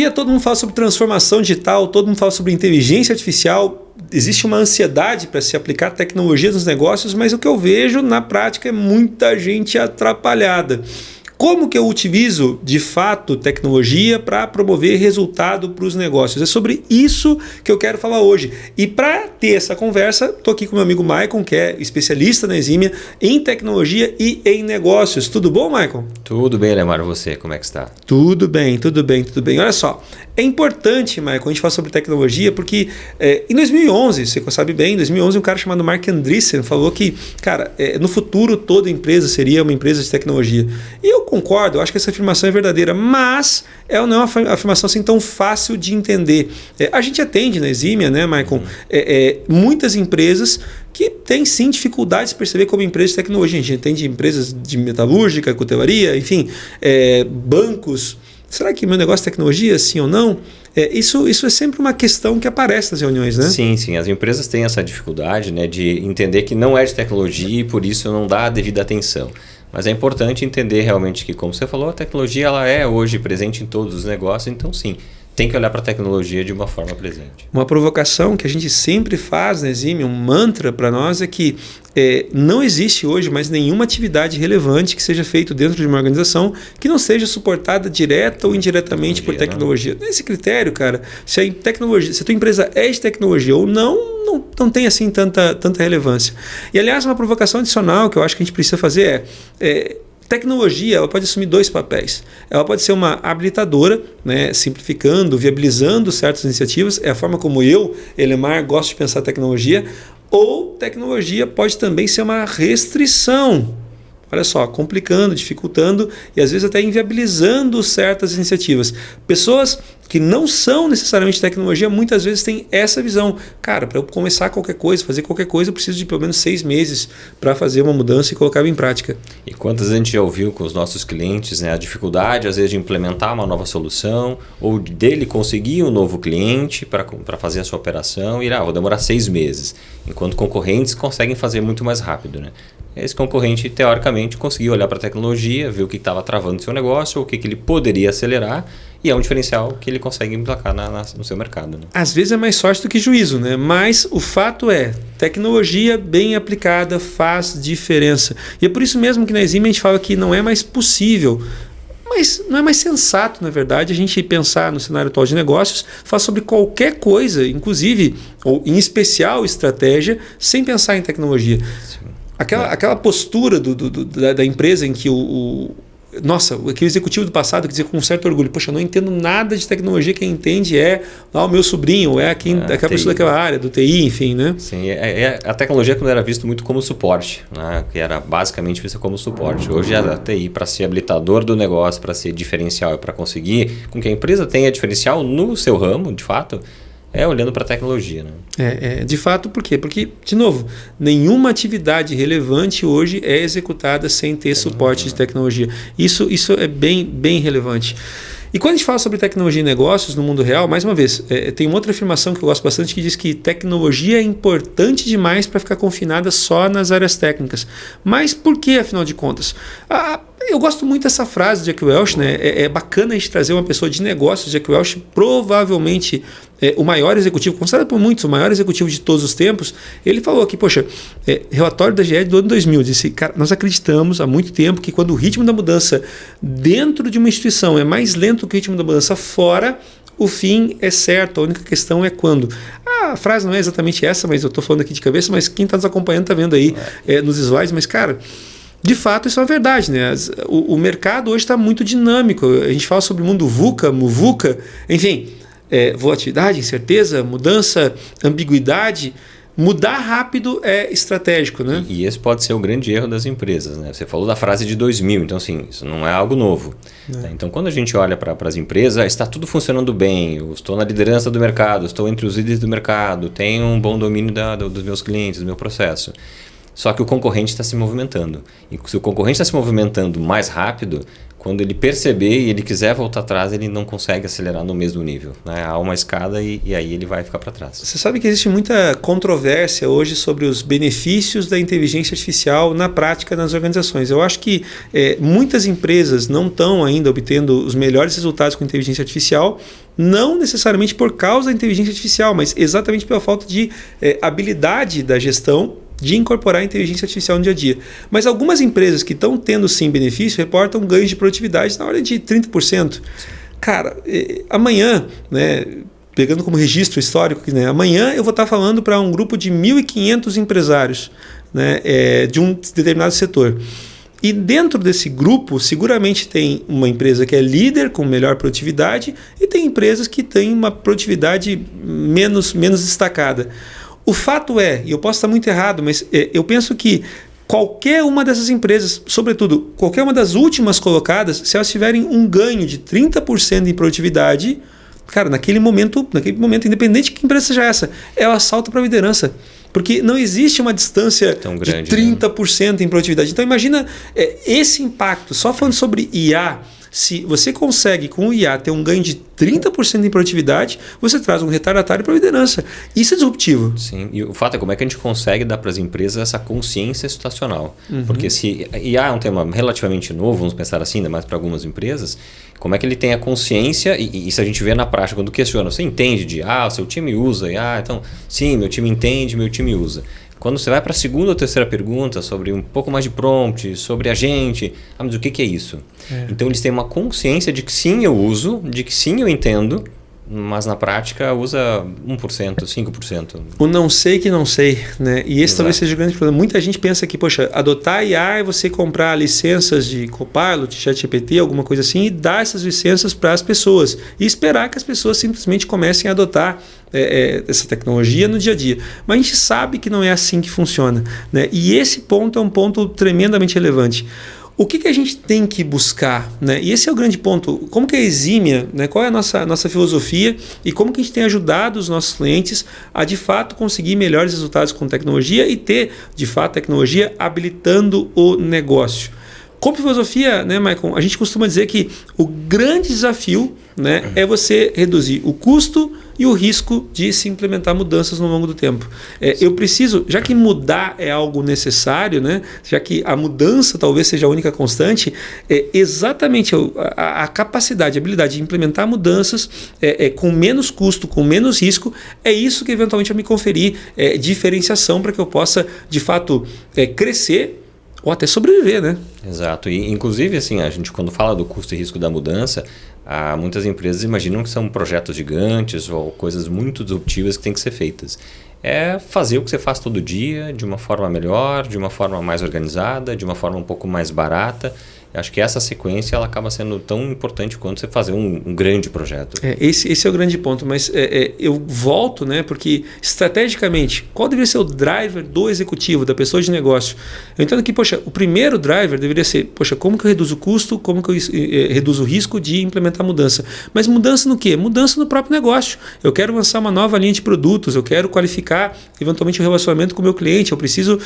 dia todo mundo fala sobre transformação digital, todo mundo fala sobre inteligência artificial. Existe uma ansiedade para se aplicar tecnologia nos negócios, mas o que eu vejo na prática é muita gente atrapalhada. Como que eu utilizo, de fato, tecnologia para promover resultado para os negócios? É sobre isso que eu quero falar hoje. E para ter essa conversa, estou aqui com o meu amigo Maicon, que é especialista na Eximia em tecnologia e em negócios. Tudo bom, Maicon? Tudo bem, Lemar. Você, como é que está? Tudo bem, tudo bem, tudo bem. Olha só, é importante, Maicon, a gente falar sobre tecnologia, porque em 2011, você sabe bem, em 2011 um cara chamado Marc Andreessen falou que, cara, no futuro toda empresa seria uma empresa de tecnologia. E eu concordo, eu acho que essa afirmação é verdadeira, mas ela não é uma afirmação assim tão fácil de entender. A gente atende na Eximia, né, Maicon, muitas empresas que têm sim dificuldades de perceber como empresa de tecnologia. A gente atende empresas de metalúrgica, cutelaria, enfim, bancos. Será que meu negócio é tecnologia, sim ou não? Isso é sempre uma questão que aparece nas reuniões, né? Sim, sim. As empresas têm essa dificuldade, né, de entender que não é de tecnologia e por isso não dá a devida atenção. Mas é importante entender realmente que, como você falou, a tecnologia ela é hoje presente em todos os negócios, então sim, tem que olhar para a tecnologia de uma forma presente. Uma provocação que a gente sempre faz na Eximia, um mantra para nós é que não existe hoje mais nenhuma atividade relevante que seja feita dentro de uma organização que não seja suportada direta ou indiretamente por tecnologia. Né? Esse critério, cara, se a tua empresa é de tecnologia ou não tem assim tanta relevância. E aliás, uma provocação adicional que eu acho que a gente precisa fazer tecnologia ela pode assumir dois papéis. Ela pode ser uma habilitadora, né, simplificando, viabilizando certas iniciativas. É a forma como eu, Elemar, gosto de pensar tecnologia. Ou tecnologia pode também ser uma restrição. Olha só, complicando, dificultando e às vezes até inviabilizando certas iniciativas. Pessoas que não são necessariamente tecnologia, muitas vezes têm essa visão. Cara, para eu começar qualquer coisa, fazer qualquer coisa, eu preciso de pelo menos 6 meses para fazer uma mudança e colocar em prática. E quantas a gente já ouviu com os nossos clientes, né, a dificuldade às vezes de implementar uma nova solução ou dele conseguir um novo cliente para fazer a sua operação e vou demorar 6 meses, enquanto concorrentes conseguem fazer muito mais rápido, né? Esse concorrente, teoricamente, conseguiu olhar para a tecnologia, ver o que estava travando o seu negócio, o que ele poderia acelerar, e é um diferencial que ele consegue emplacar no seu mercado. Né? Às vezes é mais sorte do que juízo, né? Mas o fato é, tecnologia bem aplicada faz diferença. E é por isso mesmo que na Eximia a gente fala que não é mais possível, mas não é mais sensato, na verdade, a gente pensar no cenário atual de negócios, falar sobre qualquer coisa, inclusive, ou em especial estratégia, sem pensar em tecnologia. Sim. Aquela postura da empresa em que aquele executivo do passado que dizia com um certo orgulho, poxa, eu não entendo nada de tecnologia, quem entende é lá o meu sobrinho, aquela pessoa daquela área, do TI, enfim, né? Sim, a tecnologia quando era visto muito como suporte, né? Que era basicamente vista como suporte. Hoje a TI, para ser habilitador do negócio, para ser diferencial e para conseguir com que a empresa tenha diferencial no seu ramo, de fato, olhando para a tecnologia. Né? De fato, por quê? Porque, de novo, nenhuma atividade relevante hoje é executada sem ter suporte de tecnologia. Isso é bem relevante. E quando a gente fala sobre tecnologia e negócios no mundo real, mais uma vez, tem uma outra afirmação que eu gosto bastante que diz que tecnologia é importante demais para ficar confinada só nas áreas técnicas. Mas por que, afinal de contas? Eu gosto muito dessa frase de Jack Welch, né? É bacana a gente trazer uma pessoa de negócios. Jack Welch, provavelmente o maior executivo, considerado por muitos o maior executivo de todos os tempos. Ele falou aqui, relatório da GE do ano 2000, disse, cara, nós acreditamos há muito tempo que quando o ritmo da mudança dentro de uma instituição é mais lento que o ritmo da mudança fora, o fim é certo, a única questão é quando. A frase não é exatamente essa, mas eu estou falando aqui de cabeça, mas quem está nos acompanhando está vendo aí nos slides, mas cara, de fato isso é uma verdade, né? O mercado hoje está muito dinâmico, a gente fala sobre o mundo VUCA, MUVUCA, enfim, volatilidade, incerteza, mudança, ambiguidade. Mudar rápido é estratégico, né? E esse pode ser o grande erro das empresas, né? Você falou da frase de 2000, então assim, isso não é algo novo. Né? Então quando a gente olha para as empresas, está tudo funcionando bem, eu estou na liderança do mercado, estou entre os líderes do mercado, tenho um bom domínio dos meus clientes, do meu processo. Só que o concorrente está se movimentando. E se o concorrente está se movimentando mais rápido, quando ele perceber e ele quiser voltar atrás, ele não consegue acelerar no mesmo nível, né? Há uma escada e aí ele vai ficar para trás. Você sabe que existe muita controvérsia hoje sobre os benefícios da inteligência artificial na prática nas organizações. Eu acho que muitas empresas não estão ainda obtendo os melhores resultados com inteligência artificial, não necessariamente por causa da inteligência artificial, mas exatamente pela falta de habilidade da gestão de incorporar a inteligência artificial no dia a dia. Mas algumas empresas que estão tendo sim benefício reportam ganhos de produtividade na ordem de 30%. Cara, amanhã, né, pegando como registro histórico, né, amanhã eu vou estar falando para um grupo de 1.500 empresários, né, de um determinado setor. E dentro desse grupo, seguramente tem uma empresa que é líder com melhor produtividade e tem empresas que têm uma produtividade menos destacada. O fato é, e eu posso estar muito errado, mas eu penso que qualquer uma dessas empresas, sobretudo qualquer uma das últimas colocadas, se elas tiverem um ganho de 30% em produtividade, cara, naquele momento, independente de que empresa seja essa, ela salta para a liderança. Porque não existe uma distância tão grande, de 30% em produtividade. Então imagina esse impacto, só falando sobre IA. Se você consegue com o IA ter um ganho de 30% em produtividade, você traz um retardatário para a liderança. Isso é disruptivo. Sim, e o fato é como é que a gente consegue dar para as empresas essa consciência situacional. Porque se IA é um tema relativamente novo, vamos pensar assim, ainda mais para algumas empresas, como é que ele tem a consciência, e isso a gente vê na prática, quando questiona, você entende de o seu time usa IA? Então, sim, meu time entende, meu time usa. Quando você vai para a segunda ou terceira pergunta sobre um pouco mais de prompt, sobre a gente, mas o que é isso? Então eles têm uma consciência de que sim, eu uso, de que sim, eu entendo, mas na prática usa 1%, 5%. O não sei que não sei, né? E esse talvez seja o grande problema. Muita gente pensa que, poxa, adotar IA é você comprar licenças de Copilot, ChatGPT, alguma coisa assim, e dar essas licenças para as pessoas. E esperar que as pessoas simplesmente comecem a adotar essa tecnologia no dia a dia. Mas a gente sabe que não é assim que funciona, né? E esse ponto é um ponto tremendamente relevante. O que a gente tem que buscar, né? E esse é o grande ponto. Como que a Exímia, né? Qual é a nossa filosofia e como que a gente tem ajudado os nossos clientes a, de fato, conseguir melhores resultados com tecnologia e ter, de fato, tecnologia habilitando o negócio. Como filosofia, né, Maicon, a gente costuma dizer que o grande desafio, né, é você reduzir o custo e o risco de se implementar mudanças no longo do tempo. Eu preciso, já que mudar é algo necessário, né, já que a mudança talvez seja a única constante, exatamente a capacidade, a habilidade de implementar mudanças com menos custo, com menos risco, é isso que eventualmente vai me conferir diferenciação para que eu possa, de fato, crescer ou até sobreviver, né? Exato. E, inclusive, assim, a gente quando fala do custo e risco da mudança, muitas empresas imaginam que são projetos gigantes ou coisas muito disruptivas que têm que ser feitas. É fazer o que você faz todo dia, de uma forma melhor, de uma forma mais organizada, de uma forma um pouco mais barata. Eu acho que essa sequência ela acaba sendo tão importante quanto você fazer um grande projeto. Esse é o grande ponto, mas eu volto, né, porque estrategicamente, qual deveria ser o driver do executivo, da pessoa de negócio? Eu entendo que, poxa, o primeiro driver deveria ser, poxa, como que eu reduzo o custo, como que eu reduzo o risco de implementar mudança? Mas mudança no quê? Mudança no próprio negócio. Eu quero lançar uma nova linha de produtos, eu quero qualificar eventualmente o relacionamento com o meu cliente, eu preciso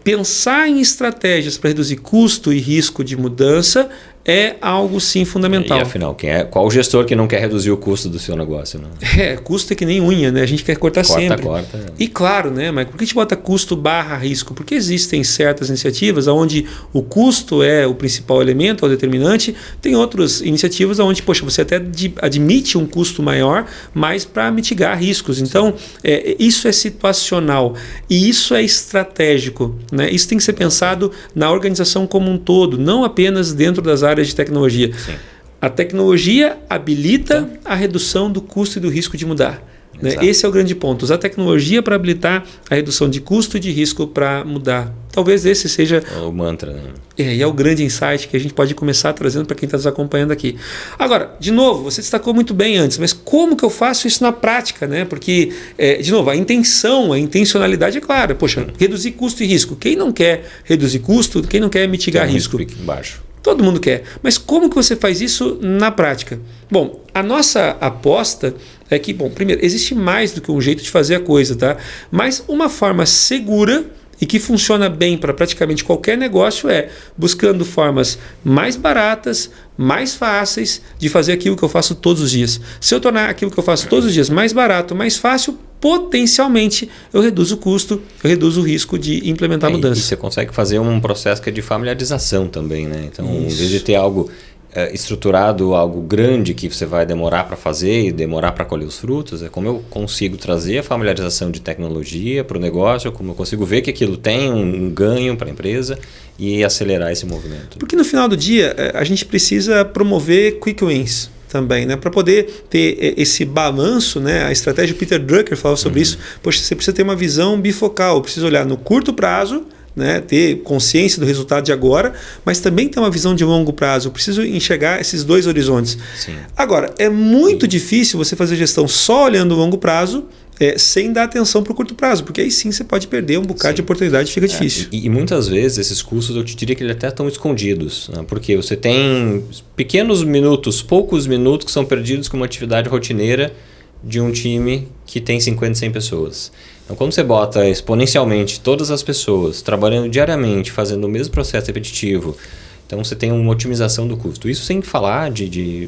pensar em estratégias para reduzir custo e risco de mudança é algo sim fundamental. E afinal, qual o gestor que não quer reduzir o custo do seu negócio? Né? Custo é que nem unha, né? A gente quer cortar sempre. Corta. E claro, né, Michael, por que a gente bota custo barra risco? Porque existem certas iniciativas onde o custo é o principal elemento, é o determinante. Tem outras iniciativas onde, poxa, você até admite um custo maior, mas para mitigar riscos. Então, isso é situacional e isso é estratégico, né? Isso tem que ser pensado na organização como um todo, não apenas dentro das áreas de tecnologia. Sim. A tecnologia habilita a redução do custo e do risco de mudar. Né? Esse é o grande ponto. Usar a tecnologia para habilitar a redução de custo e de risco para mudar. Talvez esse seja o mantra. Né? E é o grande insight que a gente pode começar trazendo para quem está nos acompanhando aqui. Agora, de novo, você destacou muito bem antes, mas como que eu faço isso na prática? Né? Porque, de novo, a intencionalidade é clara. Poxa, reduzir custo e risco. Quem não quer reduzir custo, quem não quer mitigar risco? Embaixo. Todo mundo quer. Mas como que você faz isso na prática? Bom, a nossa aposta é que, primeiro, existe mais do que um jeito de fazer a coisa, tá? Mas uma forma segura e que funciona bem para praticamente qualquer negócio é buscando formas mais baratas, mais fáceis de fazer aquilo que eu faço todos os dias. Se eu tornar aquilo que eu faço todos os dias mais barato, mais fácil, potencialmente eu reduzo o custo, eu reduzo o risco de implementar mudanças. E você consegue fazer um processo que é de familiarização também, né? Então, em vez de ter algo estruturado, algo grande que você vai demorar para fazer e demorar para colher os frutos, é como eu consigo trazer a familiarização de tecnologia para o negócio, como eu consigo ver que aquilo tem um ganho para a empresa e acelerar esse movimento. Porque no final do dia a gente precisa promover quick wins também, né? Para poder ter esse balanço, né? A estratégia, o Peter Drucker falava sobre isso. Poxa, você precisa ter uma visão bifocal, precisa olhar no curto prazo, né, ter consciência do resultado de agora, mas também ter uma visão de longo prazo. Eu preciso enxergar esses dois horizontes. Sim. Agora, é muito difícil você fazer gestão só olhando o longo prazo, sem dar atenção para o curto prazo, porque aí sim você pode perder um bocado de oportunidade, fica difícil. E muitas vezes esses custos eu te diria que eles até estão escondidos, né? Porque você tem pequenos minutos, poucos minutos que são perdidos com uma atividade rotineira de um time que tem 50, 100 pessoas. Então, quando você bota exponencialmente todas as pessoas trabalhando diariamente, fazendo o mesmo processo repetitivo, então você tem uma otimização do custo. Isso sem falar de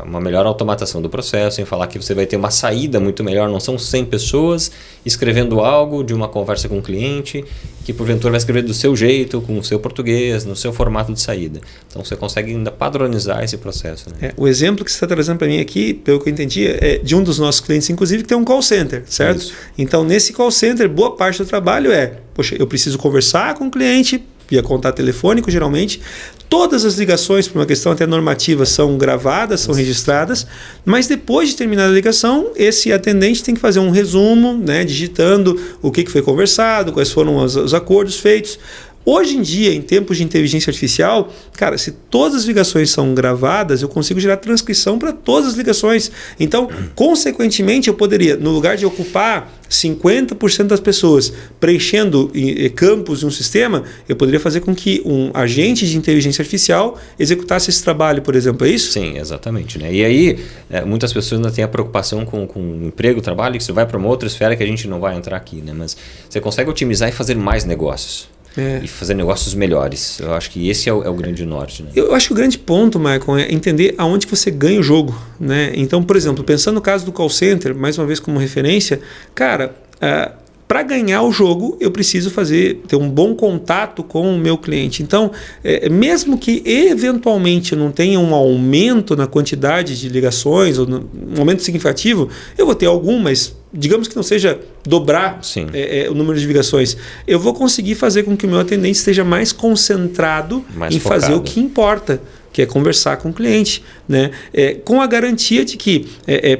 uma melhor automatação do processo, sem falar que você vai ter uma saída muito melhor. Não são 100 pessoas escrevendo algo de uma conversa com o cliente, que porventura vai escrever do seu jeito, com o seu português, no seu formato de saída. Então você consegue ainda padronizar esse processo. Né? O exemplo que você está trazendo para mim aqui, pelo que eu entendi, é de um dos nossos clientes, inclusive, que tem um call center, certo? Isso. Então, nesse call center, boa parte do trabalho poxa, eu preciso conversar com o cliente, via contato telefônico, geralmente. Todas as ligações, por uma questão até normativa, são gravadas, são registradas, mas depois de terminar a ligação, esse atendente tem que fazer um resumo, né, digitando o que foi conversado, quais foram os acordos feitos. Hoje em dia, em tempos de inteligência artificial, cara, se todas as ligações são gravadas, eu consigo gerar transcrição para todas as ligações. Então, consequentemente, eu poderia, no lugar de ocupar 50% das pessoas preenchendo campos em um sistema, eu poderia fazer com que um agente de inteligência artificial executasse esse trabalho, por exemplo, é isso? Sim, exatamente. Né? E aí, muitas pessoas ainda têm a preocupação com emprego, trabalho, que você vai para uma outra esfera que a gente não vai entrar aqui, né? Mas você consegue otimizar e fazer mais negócios. E fazer negócios melhores. Eu acho que esse é o grande norte. Né? Eu acho que o grande ponto, Michael, é entender aonde que você ganha o jogo. Né? Então, por exemplo, pensando no caso do call center, mais uma vez como referência, cara, para ganhar o jogo, eu preciso ter um bom contato com o meu cliente. Então, mesmo que eventualmente eu não tenha um aumento na quantidade de ligações, ou um aumento significativo, eu vou ter algumas, digamos que não seja dobrar o número de ligações, eu vou conseguir fazer com que o meu atendente esteja mais concentrado em fazer o que importa, que é conversar com o cliente, né? Com a garantia de que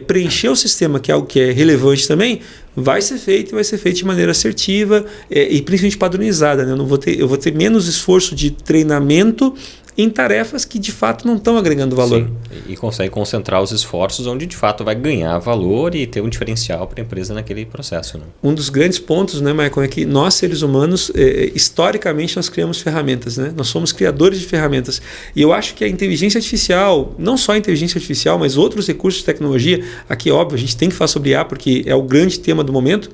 preencher o sistema, que é algo que é relevante também, vai ser feito de maneira assertiva e principalmente padronizada. Né? Eu vou ter menos esforço de treinamento em tarefas que de fato não estão agregando valor. Sim. E consegue concentrar os esforços onde de fato vai ganhar valor e ter um diferencial para a empresa naquele processo. Né? Um dos grandes pontos, né, Michael, é que nós, seres humanos, historicamente nós criamos ferramentas. Né? Nós somos criadores de ferramentas. E eu acho que a inteligência artificial, não só a inteligência artificial, mas outros recursos de tecnologia, aqui óbvio, a gente tem que falar sobre IA porque é o grande tema do momento,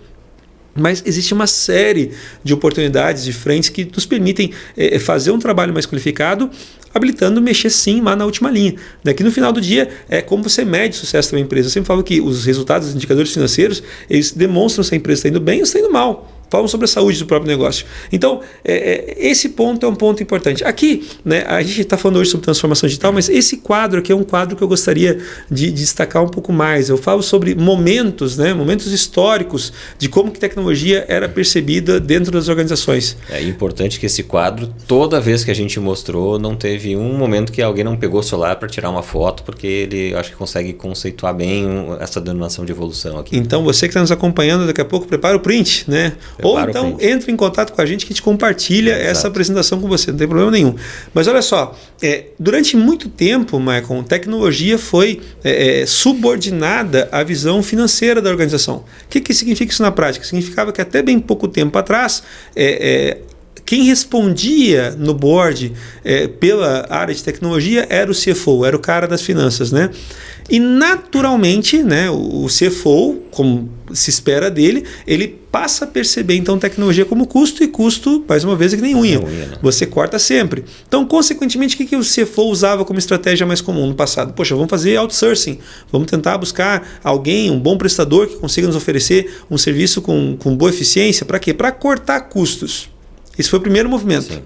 mas existe uma série de oportunidades, de frentes que nos permitem fazer um trabalho mais qualificado, habilitando mexer sim lá na última linha. Daqui no final do dia, é como você mede o sucesso da empresa. Eu sempre falo que os resultados, os indicadores financeiros, eles demonstram se a empresa está indo bem ou está indo mal. Falam sobre a saúde do próprio negócio. Então, esse ponto é um ponto importante. Aqui, né, a gente está falando hoje sobre transformação digital, mas esse quadro aqui é um quadro que eu gostaria de destacar um pouco mais. Eu falo sobre momentos, né, momentos históricos de como que tecnologia era percebida dentro das organizações. É importante que esse quadro, toda vez que a gente mostrou, não teve um momento que alguém não pegou o celular para tirar uma foto, porque ele acho que consegue conceituar bem essa denominação de evolução aqui. Então, você que está nos acompanhando, daqui a pouco prepara o print, né? Ou então entre em contato com a gente que a gente compartilha essa apresentação com você, não tem problema nenhum. Mas olha só, durante muito tempo, Michael, tecnologia foi subordinada à visão financeira da organização. O que significa isso na prática? Significava que até bem pouco tempo atrás, quem respondia no board pela área de tecnologia era o CFO, era o cara das finanças, né? E naturalmente, né, o CFO, como se espera dele, ele passa a perceber então tecnologia como custo, e custo, mais uma vez, é que nem unha. Você corta sempre. Então, consequentemente, o que o CFO usava como estratégia mais comum no passado? Poxa, vamos fazer outsourcing, vamos tentar buscar alguém, um bom prestador que consiga nos oferecer um serviço com boa eficiência. Para quê? Para cortar custos. Esse foi o primeiro movimento. Sim.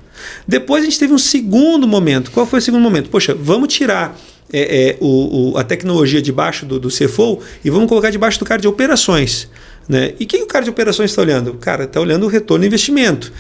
Depois a gente teve um segundo momento. Qual foi o segundo momento? Poxa, vamos tirar a tecnologia debaixo do CFO e vamos colocar debaixo do cara de operações. Né? E quem o cara de operações está olhando? O cara está olhando o retorno do investimento.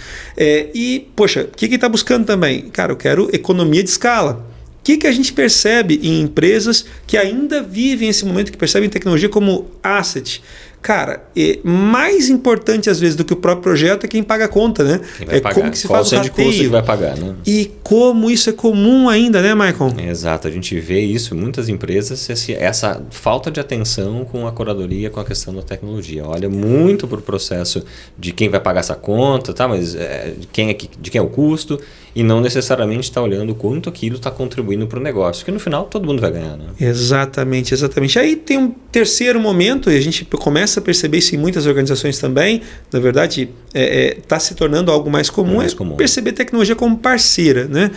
Poxa, o que ele está buscando também? Cara, eu quero economia de escala. O que a gente percebe em empresas que ainda vivem esse momento, que percebem tecnologia como asset? Cara, mais importante às vezes do que o próprio projeto é quem paga a conta, né? Quem vai pagar? Como que se Qual faz o de custo que vai pagar, né? E como isso é comum ainda, né, Michael? Exato, a gente vê isso em muitas empresas, essa falta de atenção com a curadoria, com a questão da tecnologia. Olha muito para o processo de quem vai pagar essa conta, tá? Mas de quem é o custo, e não necessariamente está olhando o quanto aquilo está contribuindo para o negócio, que no final todo mundo vai ganhar, né? Exatamente. Aí tem um terceiro momento, e a gente começa a perceber isso em muitas organizações também, na verdade está se tornando algo mais comum, perceber tecnologia como parceira, né?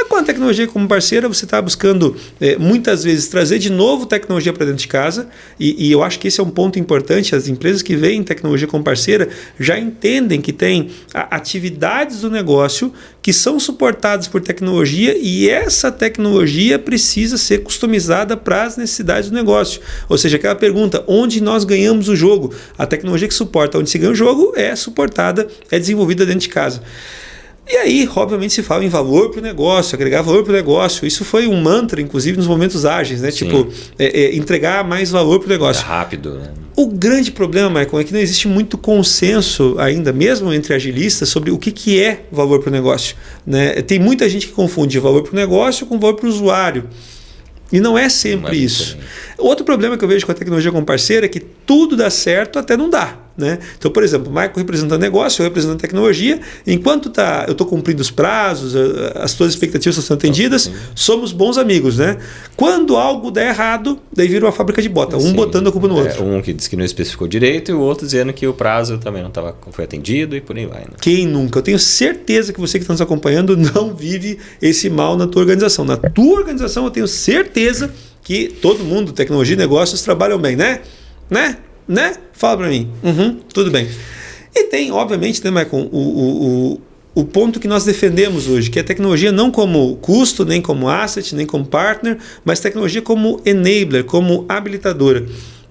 Com a tecnologia como parceira, você está buscando muitas vezes trazer de novo tecnologia para dentro de casa, e eu acho que esse é um ponto importante. As empresas que veem tecnologia como parceira já entendem que tem atividades do negócio que são suportadas por tecnologia, e essa tecnologia precisa ser customizada para as necessidades do negócio. Ou seja, aquela pergunta, onde nós ganhamos o jogo? A tecnologia que suporta onde se ganha o jogo é suportada, é desenvolvida dentro de casa. E aí, obviamente, se fala em valor para o negócio, agregar valor para o negócio. Isso foi um mantra, inclusive, nos momentos ágeis, né? Sim. Tipo, entregar mais valor para o negócio. É rápido, né? O grande problema, Michael, é que não existe muito consenso ainda, mesmo entre agilistas, sobre o que é valor para o negócio. Né? Tem muita gente que confunde valor para o negócio com valor para o usuário. E não é sempre isso. Outro problema que eu vejo com a tecnologia como parceira é que tudo dá certo até não dá. Né? Então, por exemplo, o Michael representando negócio, eu representando tecnologia, enquanto eu estou cumprindo os prazos, as suas expectativas estão sendo atendidas, somos bons amigos. Né? Quando algo der errado, daí vira uma fábrica de bota, um botando a culpa no outro. Um que diz que não especificou direito e o outro dizendo que o prazo também não foi atendido e por aí vai. Né? Quem nunca? Eu tenho certeza que você que está nos acompanhando não vive esse mal na tua organização. Na tua organização eu tenho certeza que todo mundo, tecnologia e negócios, trabalham bem, né? Fala para mim. Tudo bem. E tem, obviamente, né, Michael, o ponto que nós defendemos hoje, que é tecnologia não como custo, nem como asset, nem como partner, mas tecnologia como enabler, como habilitadora.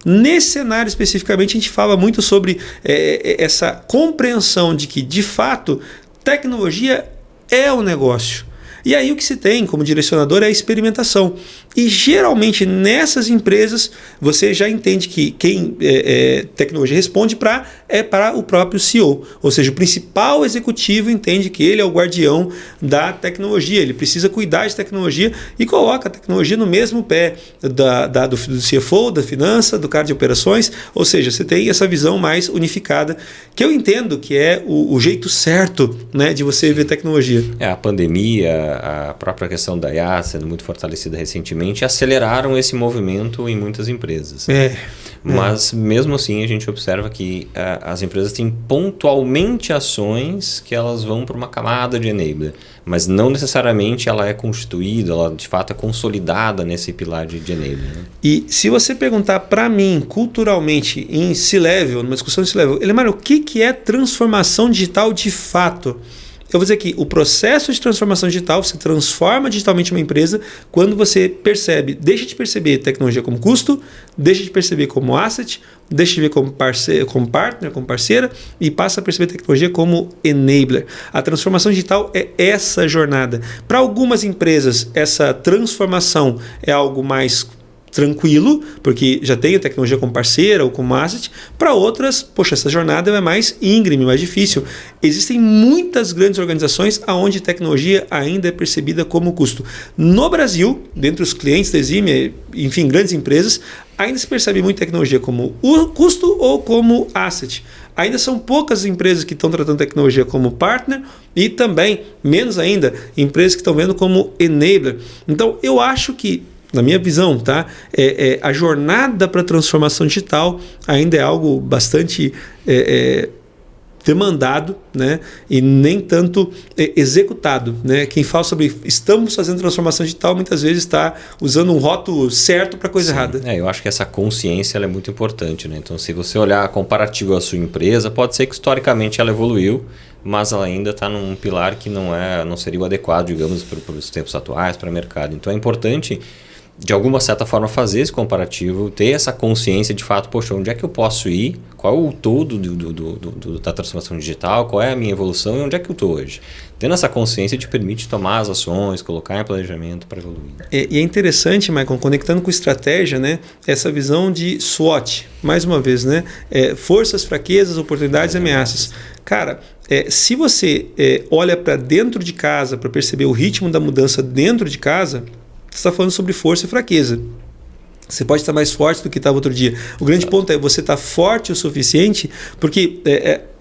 Nesse cenário especificamente, a gente fala muito sobre essa compreensão de que, de fato, tecnologia é o negócio. E aí o que se tem como direcionador é a experimentação. E geralmente nessas empresas você já entende que quem tecnologia responde é para o próprio CEO. Ou seja, o principal executivo entende que ele é o guardião da tecnologia. Ele precisa cuidar de tecnologia e coloca a tecnologia no mesmo pé do CFO, da finança, do cara de operações. Ou seja, você tem essa visão mais unificada, que eu entendo que é o jeito certo, né, de você ver tecnologia. A pandemia, a própria questão da IA sendo muito fortalecida recentemente, aceleraram esse movimento em muitas empresas. Mas mesmo assim a gente observa que as empresas têm pontualmente ações que elas vão para uma camada de enabler, mas não necessariamente ela é constituída, ela de fato é consolidada nesse pilar de enabler. Né? E se você perguntar para mim, culturalmente, em C-Level, numa discussão de C-Level, Elemar, o que é transformação digital de fato? Eu vou dizer que o processo de transformação digital, você transforma digitalmente uma empresa quando você deixa de perceber tecnologia como custo, deixa de perceber como asset, deixa de ver como partner, como parceira, e passa a perceber tecnologia como enabler. A transformação digital é essa jornada. Para algumas empresas, essa transformação é algo mais tranquilo, porque já tem a tecnologia como parceira ou como asset. Para outras, poxa, essa jornada é mais íngreme, mais difícil. Existem muitas grandes organizações onde tecnologia ainda é percebida como custo. No Brasil, dentre os clientes da Exime, enfim, grandes empresas, ainda se percebe muito tecnologia como custo ou como asset. Ainda são poucas empresas que estão tratando tecnologia como partner e também, menos ainda, empresas que estão vendo como enabler. Então, eu acho que, na minha visão, tá, a jornada para a transformação digital ainda é algo bastante demandado, né, e nem tanto executado, né? Quem fala sobre estamos fazendo transformação digital muitas vezes está usando um rótulo certo para coisa errada. Eu acho que essa consciência ela é muito importante, né? Então, se você olhar comparativo à sua empresa, pode ser que historicamente ela evoluiu, mas ela ainda está num pilar que não seria o adequado, digamos, para os tempos atuais, para o mercado. Então, é importante, de alguma certa forma, fazer esse comparativo, ter essa consciência de fato, poxa, onde é que eu posso ir, qual é o todo da transformação digital, qual é a minha evolução e onde é que eu estou hoje. Tendo essa consciência te permite tomar as ações, colocar em planejamento para evoluir. E é interessante, Michael, conectando com estratégia, né, essa visão de SWOT, mais uma vez, né, forças, fraquezas, oportunidades e ameaças. Cara, se você olha para dentro de casa para perceber o ritmo da mudança dentro de casa, você está falando sobre força e fraqueza. Você pode estar mais forte do que estava outro dia. O grande ponto é você estar forte o suficiente, porque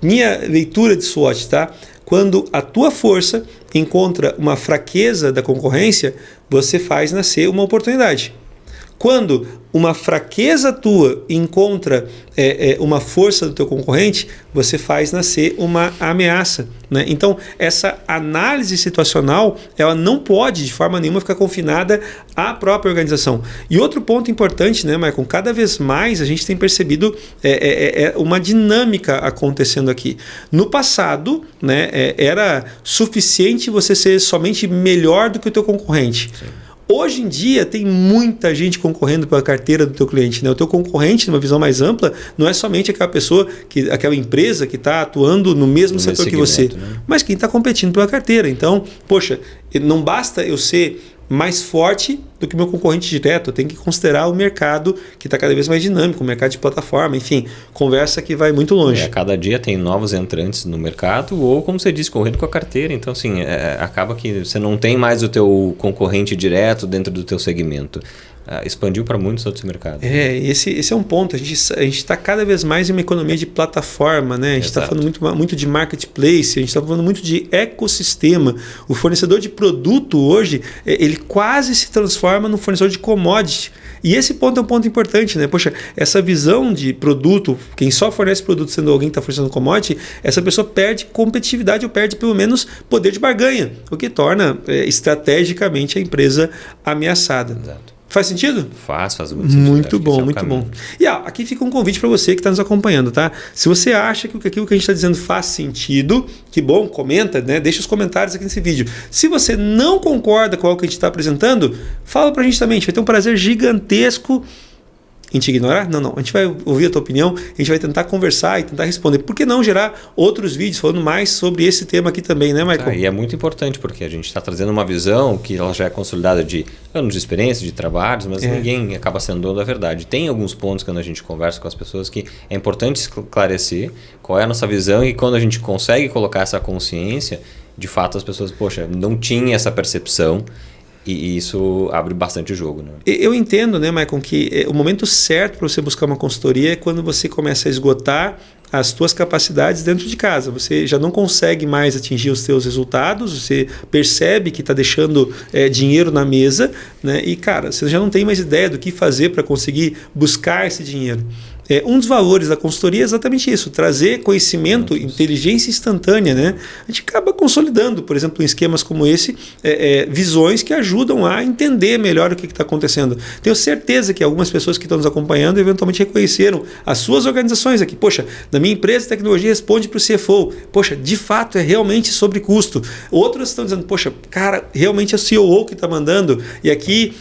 minha leitura de SWOT, tá? Quando a tua força encontra uma fraqueza da concorrência, você faz nascer uma oportunidade. Quando uma fraqueza tua encontra uma força do teu concorrente, você faz nascer uma ameaça, né? Então, essa análise situacional, ela não pode, de forma nenhuma, ficar confinada à própria organização. E outro ponto importante, né, Michael? Cada vez mais a gente tem percebido uma dinâmica acontecendo aqui. No passado, né, era suficiente você ser somente melhor do que o teu concorrente. Sim. Hoje em dia tem muita gente concorrendo pela carteira do teu cliente, né? O teu concorrente, numa visão mais ampla, não é somente aquela empresa que está atuando no mesmo setor que você, né? Mas quem está competindo pela carteira. Então, poxa, não basta eu ser mais forte do que meu concorrente direto, eu tenho que considerar o mercado que está cada vez mais dinâmico, o mercado de plataforma, enfim, conversa que vai muito longe. Cada dia tem novos entrantes no mercado ou, como você disse, correndo com a carteira. Então, assim, acaba que você não tem mais o teu concorrente direto dentro do teu segmento. Expandiu para muitos outros mercados. Esse é um ponto. A gente está cada vez mais em uma economia de plataforma, né? A gente está falando muito de marketplace, a gente está falando muito de ecossistema. O fornecedor de produto hoje, ele quase se transforma num fornecedor de commodity. E esse ponto é um ponto importante, né? Poxa, essa visão de produto, quem só fornece produto sendo alguém que está fornecendo commodity, essa pessoa perde competitividade ou perde pelo menos poder de barganha, o que torna estrategicamente a empresa ameaçada. Exato. Faz sentido? Faz muito sentido. Muito bom, muito bom. E aqui fica um convite para você que está nos acompanhando, tá? Se você acha que aquilo que a gente está dizendo faz sentido, que bom, comenta, né? Deixa os comentários aqui nesse vídeo. Se você não concorda com o que a gente está apresentando, fala para a gente também. A gente vai ter um prazer gigantesco em te ignorar? Não. A gente vai ouvir a tua opinião, a gente vai tentar conversar e tentar responder. Por que não gerar outros vídeos falando mais sobre esse tema aqui também, né, Michael? E é muito importante, porque a gente está trazendo uma visão que ela já é consolidada de anos de experiência, de trabalhos, mas ninguém acaba sendo dono da verdade. Tem alguns pontos quando a gente conversa com as pessoas que é importante esclarecer qual é a nossa visão e quando a gente consegue colocar essa consciência, de fato as pessoas, poxa, não tinham essa percepção. E isso abre bastante o jogo, né? Eu entendo, né, Michael, que o momento certo para você buscar uma consultoria é quando você começa a esgotar as tuas capacidades dentro de casa. Você já não consegue mais atingir os teus resultados, você percebe que está deixando dinheiro na mesa, né? E, cara, você já não tem mais ideia do que fazer para conseguir buscar esse dinheiro. Um dos valores da consultoria é exatamente isso, trazer conhecimento, inteligência instantânea, né? A gente acaba consolidando, por exemplo, em esquemas como esse, visões que ajudam a entender melhor o que está acontecendo. Tenho certeza que algumas pessoas que estão nos acompanhando eventualmente reconheceram as suas organizações aqui. Poxa, na minha empresa de tecnologia responde para o CFO. Poxa, de fato é realmente sobre custo. Outros estão dizendo, poxa, cara, realmente é o COO que está mandando e aqui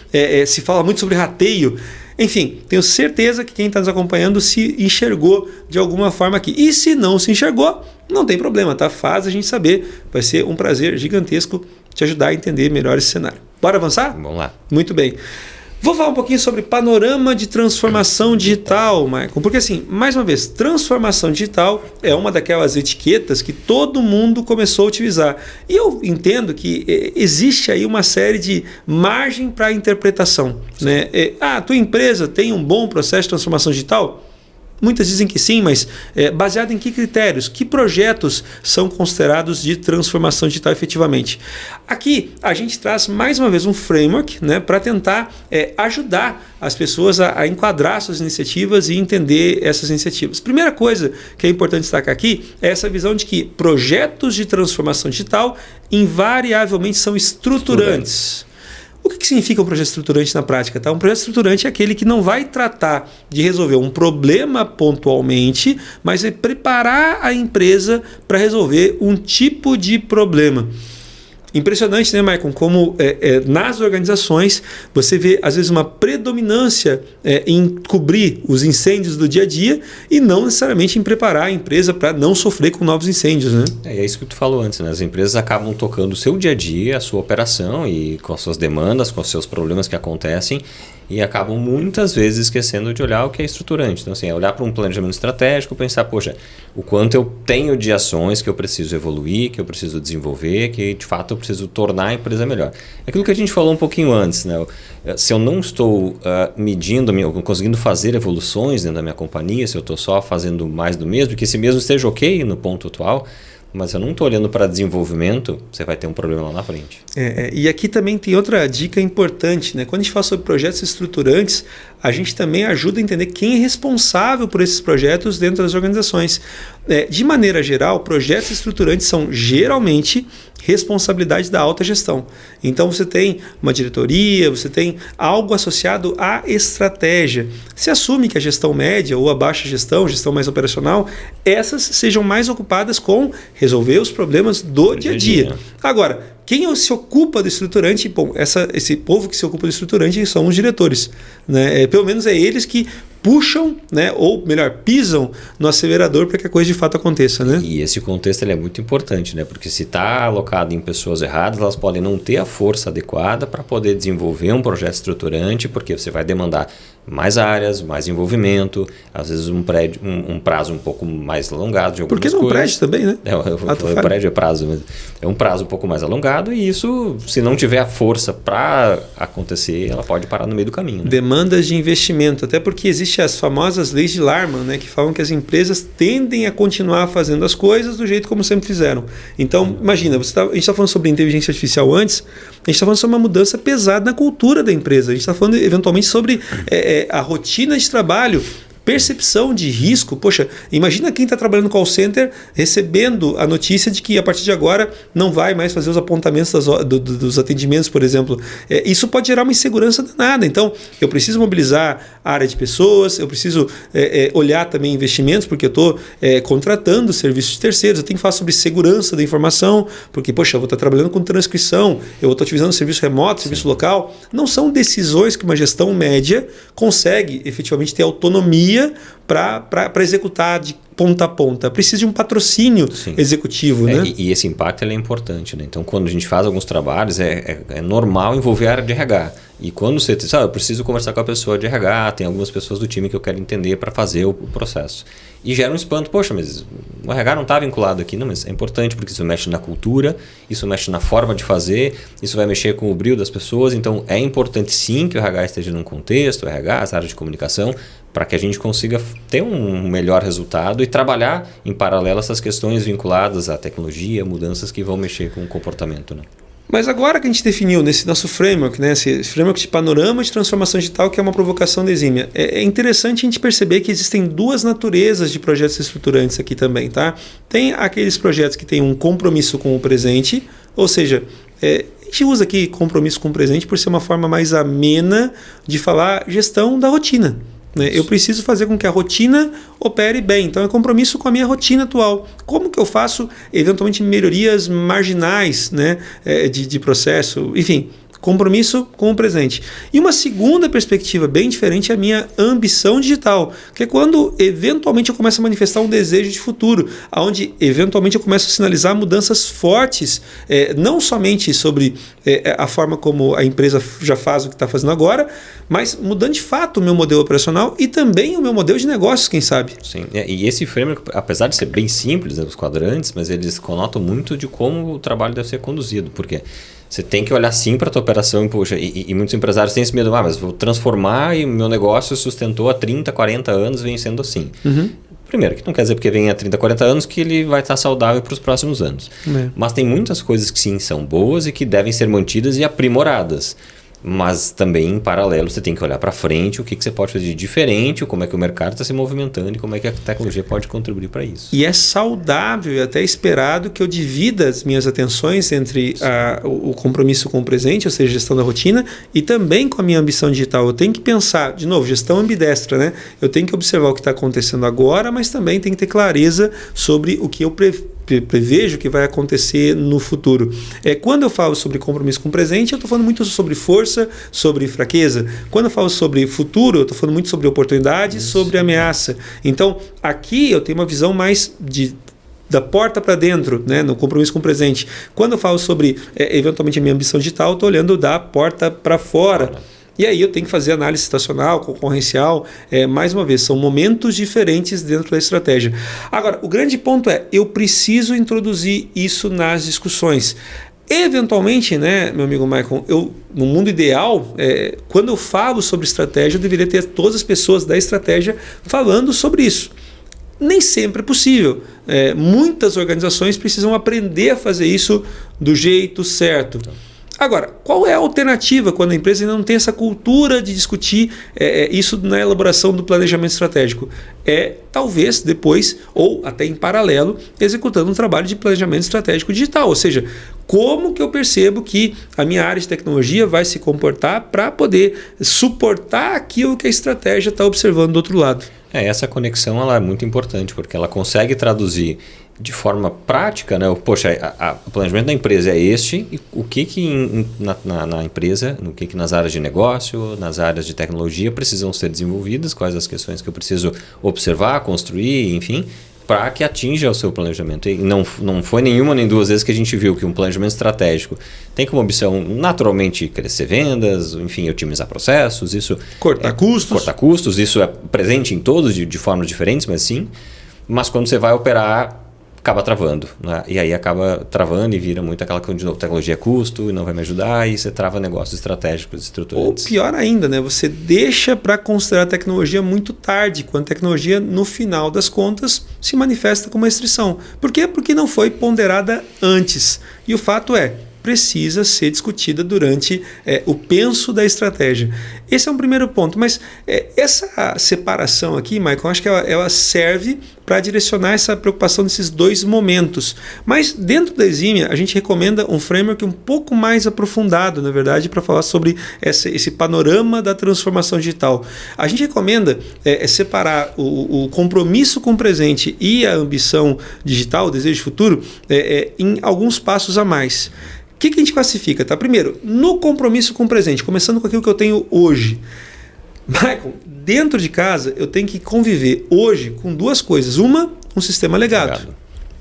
se fala muito sobre rateio. Enfim, tenho certeza que quem está nos acompanhando se enxergou de alguma forma aqui. E se não se enxergou, não tem problema, tá? Faz a gente saber. Vai ser um prazer gigantesco te ajudar a entender melhor esse cenário. Bora avançar? Vamos lá. Muito bem. Vou falar um pouquinho sobre panorama de transformação digital, Michael, porque assim, mais uma vez, transformação digital é uma daquelas etiquetas que todo mundo começou a utilizar. E eu entendo que existe aí uma série de margem para interpretação, né? A tua empresa tem um bom processo de transformação digital? Muitas dizem que sim, mas baseado em que critérios? Que projetos são considerados de transformação digital efetivamente? Aqui a gente traz mais uma vez um framework, né, para tentar ajudar as pessoas a enquadrar suas iniciativas e entender essas iniciativas. Primeira coisa que é importante destacar aqui é essa visão de que projetos de transformação digital invariavelmente são estruturantes. O que significa um projeto estruturante na prática? Tá? Um projeto estruturante é aquele que não vai tratar de resolver um problema pontualmente, mas é preparar a empresa para resolver um tipo de problema. Impressionante, né, Maicon? Como nas organizações você vê, às vezes, uma predominância em cobrir os incêndios do dia a dia e não necessariamente em preparar a empresa para não sofrer com novos incêndios, né? É isso que tu falou antes, né? As empresas acabam tocando o seu dia a dia, a sua operação e com as suas demandas, com os seus problemas que acontecem e acabam muitas vezes esquecendo de olhar o que é estruturante. Então, assim, é olhar para um planejamento estratégico, pensar, poxa, o quanto eu tenho de ações que eu preciso evoluir, que eu preciso desenvolver, que de fato eu preciso tornar a empresa melhor. É aquilo que a gente falou um pouquinho antes, né? Se eu não estou medindo, conseguindo fazer evoluções dentro da minha companhia, se eu estou só fazendo mais do mesmo, que esse mesmo esteja ok no ponto atual, mas eu não estou olhando para desenvolvimento, você vai ter um problema lá na frente. E aqui também tem outra dica importante, né? Quando a gente fala sobre projetos estruturantes, a gente também ajuda a entender quem é responsável por esses projetos dentro das organizações. De maneira geral, projetos estruturantes são geralmente responsabilidade da alta gestão. Então você tem uma diretoria, você tem algo associado à estratégia. Se assume que a gestão média ou a baixa gestão mais operacional, essas sejam mais ocupadas com resolver os problemas do dia a dia. Agora, quem se ocupa do estruturante? Bom, esse povo que se ocupa do estruturante são os diretores, né? Pelo menos é eles que puxam, né, ou melhor, pisam no acelerador para que a coisa de fato aconteça, né? E esse contexto ele é muito importante, né? Porque se está alocado em pessoas erradas, elas podem não ter a força adequada para poder desenvolver um projeto estruturante, porque você vai demandar mais áreas, mais envolvimento, às vezes um prazo um pouco mais alongado de algumas coisas. Porque não prédio também, né? O prédio é prazo, mas é um prazo um pouco mais alongado e isso, se não tiver a força para acontecer, ela pode parar no meio do caminho, né? Demandas de investimento, até porque existem as famosas leis de Larman, né, que falam que as empresas tendem a continuar fazendo as coisas do jeito como sempre fizeram. Então, imagina, a gente está falando sobre inteligência artificial antes, a gente está falando sobre uma mudança pesada na cultura da empresa, a gente está falando eventualmente sobre a rotina de trabalho, percepção de risco. Poxa, imagina quem está trabalhando no call center recebendo a notícia de que a partir de agora não vai mais fazer os apontamentos dos atendimentos, por exemplo. Isso pode gerar uma insegurança danada. Então, eu preciso mobilizar a área de pessoas, eu preciso olhar também investimentos, porque eu estou contratando serviços de terceiros, eu tenho que falar sobre segurança da informação, porque, poxa, eu vou estar trabalhando com transcrição, eu vou estar utilizando serviço remoto, serviço local. Não são decisões que uma gestão média consegue efetivamente ter autonomia para executar de ponta a ponta. Precisa de um patrocínio executivo, né? E esse impacto ele é importante, né? Então, quando a gente faz alguns trabalhos, é normal envolver a área de RH. E quando você diz, eu preciso conversar com a pessoa de RH, tem algumas pessoas do time que eu quero entender para fazer o processo. E gera um espanto, poxa, mas o RH não está vinculado aqui. Não, mas é importante porque isso mexe na cultura, isso mexe na forma de fazer, isso vai mexer com o brilho das pessoas. Então, é importante sim que o RH esteja num contexto, o RH, as áreas de comunicação, para que a gente consiga ter um melhor resultado e trabalhar em paralelo essas questões vinculadas à tecnologia, mudanças que vão mexer com o comportamento, né? Mas agora que a gente definiu nesse nosso framework, né, esse framework de panorama de transformação digital, que é uma provocação da exímia, é interessante a gente perceber que existem duas naturezas de projetos estruturantes aqui também, tá? Tem aqueles projetos que têm um compromisso com o presente, ou seja, a gente usa aqui compromisso com o presente por ser uma forma mais amena de falar gestão da rotina. Eu preciso fazer com que a rotina opere bem. Então, é compromisso com a minha rotina atual. Como que eu faço, eventualmente, melhorias marginais, né, de processo? Enfim, compromisso com o presente. E uma segunda perspectiva bem diferente é a minha ambição digital, que é quando eventualmente eu começo a manifestar um desejo de futuro, onde eventualmente eu começo a sinalizar mudanças fortes, não somente sobre a forma como a empresa já faz o que está fazendo agora, mas mudando de fato o meu modelo operacional e também o meu modelo de negócios, quem sabe. Sim, e esse framework, apesar de ser bem simples, né, os quadrantes, mas eles conotam muito de como o trabalho deve ser conduzido, porque você tem que olhar sim para a tua operação, poxa, e muitos empresários têm esse medo, mas vou transformar e o meu negócio sustentou há 30, 40 anos, vem sendo assim. Primeiro, que não quer dizer porque vem há 30, 40 anos que ele vai estar saudável para os próximos anos. Mas tem muitas coisas que sim são boas e que devem ser mantidas e aprimoradas. Mas também, em paralelo, você tem que olhar para frente o que você pode fazer de diferente, como é que o mercado está se movimentando e como é que a tecnologia pode contribuir para isso. E é saudável e até esperado que eu divida as minhas atenções entre o compromisso com o presente, ou seja, gestão da rotina, e também com a minha ambição digital. Eu tenho que pensar, de novo, gestão ambidestra, né? Eu tenho que observar o que está acontecendo agora, mas também tenho que ter clareza sobre o que eu prevejo que vai acontecer no futuro. Quando eu falo sobre compromisso com o presente, eu estou falando muito sobre força, sobre fraqueza. Quando eu falo sobre futuro, eu estou falando muito sobre oportunidade, sobre ameaça. Então, aqui eu tenho uma visão mais da porta para dentro, né, no compromisso com o presente. Quando eu falo sobre, eventualmente, a minha ambição digital, eu estou olhando da porta para fora. E aí eu tenho que fazer análise situacional, concorrencial. Mais uma vez, são momentos diferentes dentro da estratégia. Agora, o grande ponto eu preciso introduzir isso nas discussões. Eventualmente, né, meu amigo Michael, no mundo ideal, quando eu falo sobre estratégia, eu deveria ter todas as pessoas da estratégia falando sobre isso. Nem sempre é possível. Muitas organizações precisam aprender a fazer isso do jeito certo. Agora, qual é a alternativa quando a empresa ainda não tem essa cultura de discutir isso na elaboração do planejamento estratégico? Talvez depois, ou até em paralelo, executando um trabalho de planejamento estratégico digital. Ou seja, como que eu percebo que a minha área de tecnologia vai se comportar para poder suportar aquilo que a estratégia está observando do outro lado? Essa conexão ela é muito importante, porque ela consegue traduzir de forma prática, né? Poxa, o planejamento da empresa é este, e o que na empresa, no que nas áreas de negócio, nas áreas de tecnologia precisam ser desenvolvidas, quais as questões que eu preciso observar, construir, enfim, para que atinja o seu planejamento. E não foi nenhuma nem duas vezes que a gente viu que um planejamento estratégico tem como opção naturalmente crescer vendas, enfim, otimizar processos, isso cortar custos, isso é presente em todos de formas diferentes, mas sim. Mas quando você vai operar, acaba travando, né? E aí acaba travando e vira muito aquela coisa de novo, tecnologia é custo e não vai me ajudar, e você trava negócios estratégicos estruturantes. Ou pior ainda, né? Você deixa para considerar a tecnologia muito tarde, quando a tecnologia, no final das contas, se manifesta como uma restrição. Por quê? Porque não foi ponderada antes. E o fato precisa ser discutida durante o penso da estratégia. Esse é um primeiro ponto, mas essa separação aqui, Michael, acho que ela serve para direcionar essa preocupação nesses dois momentos. Mas dentro da Eximia, a gente recomenda um framework um pouco mais aprofundado, na verdade, para falar sobre esse panorama da transformação digital. A gente recomenda separar o compromisso com o presente e a ambição digital, o desejo de futuro, em alguns passos a mais. O que a gente classifica? Tá? Primeiro, no compromisso com o presente, começando com aquilo que eu tenho hoje. Michael, dentro de casa eu tenho que conviver hoje com duas coisas. Uma, um sistema legado.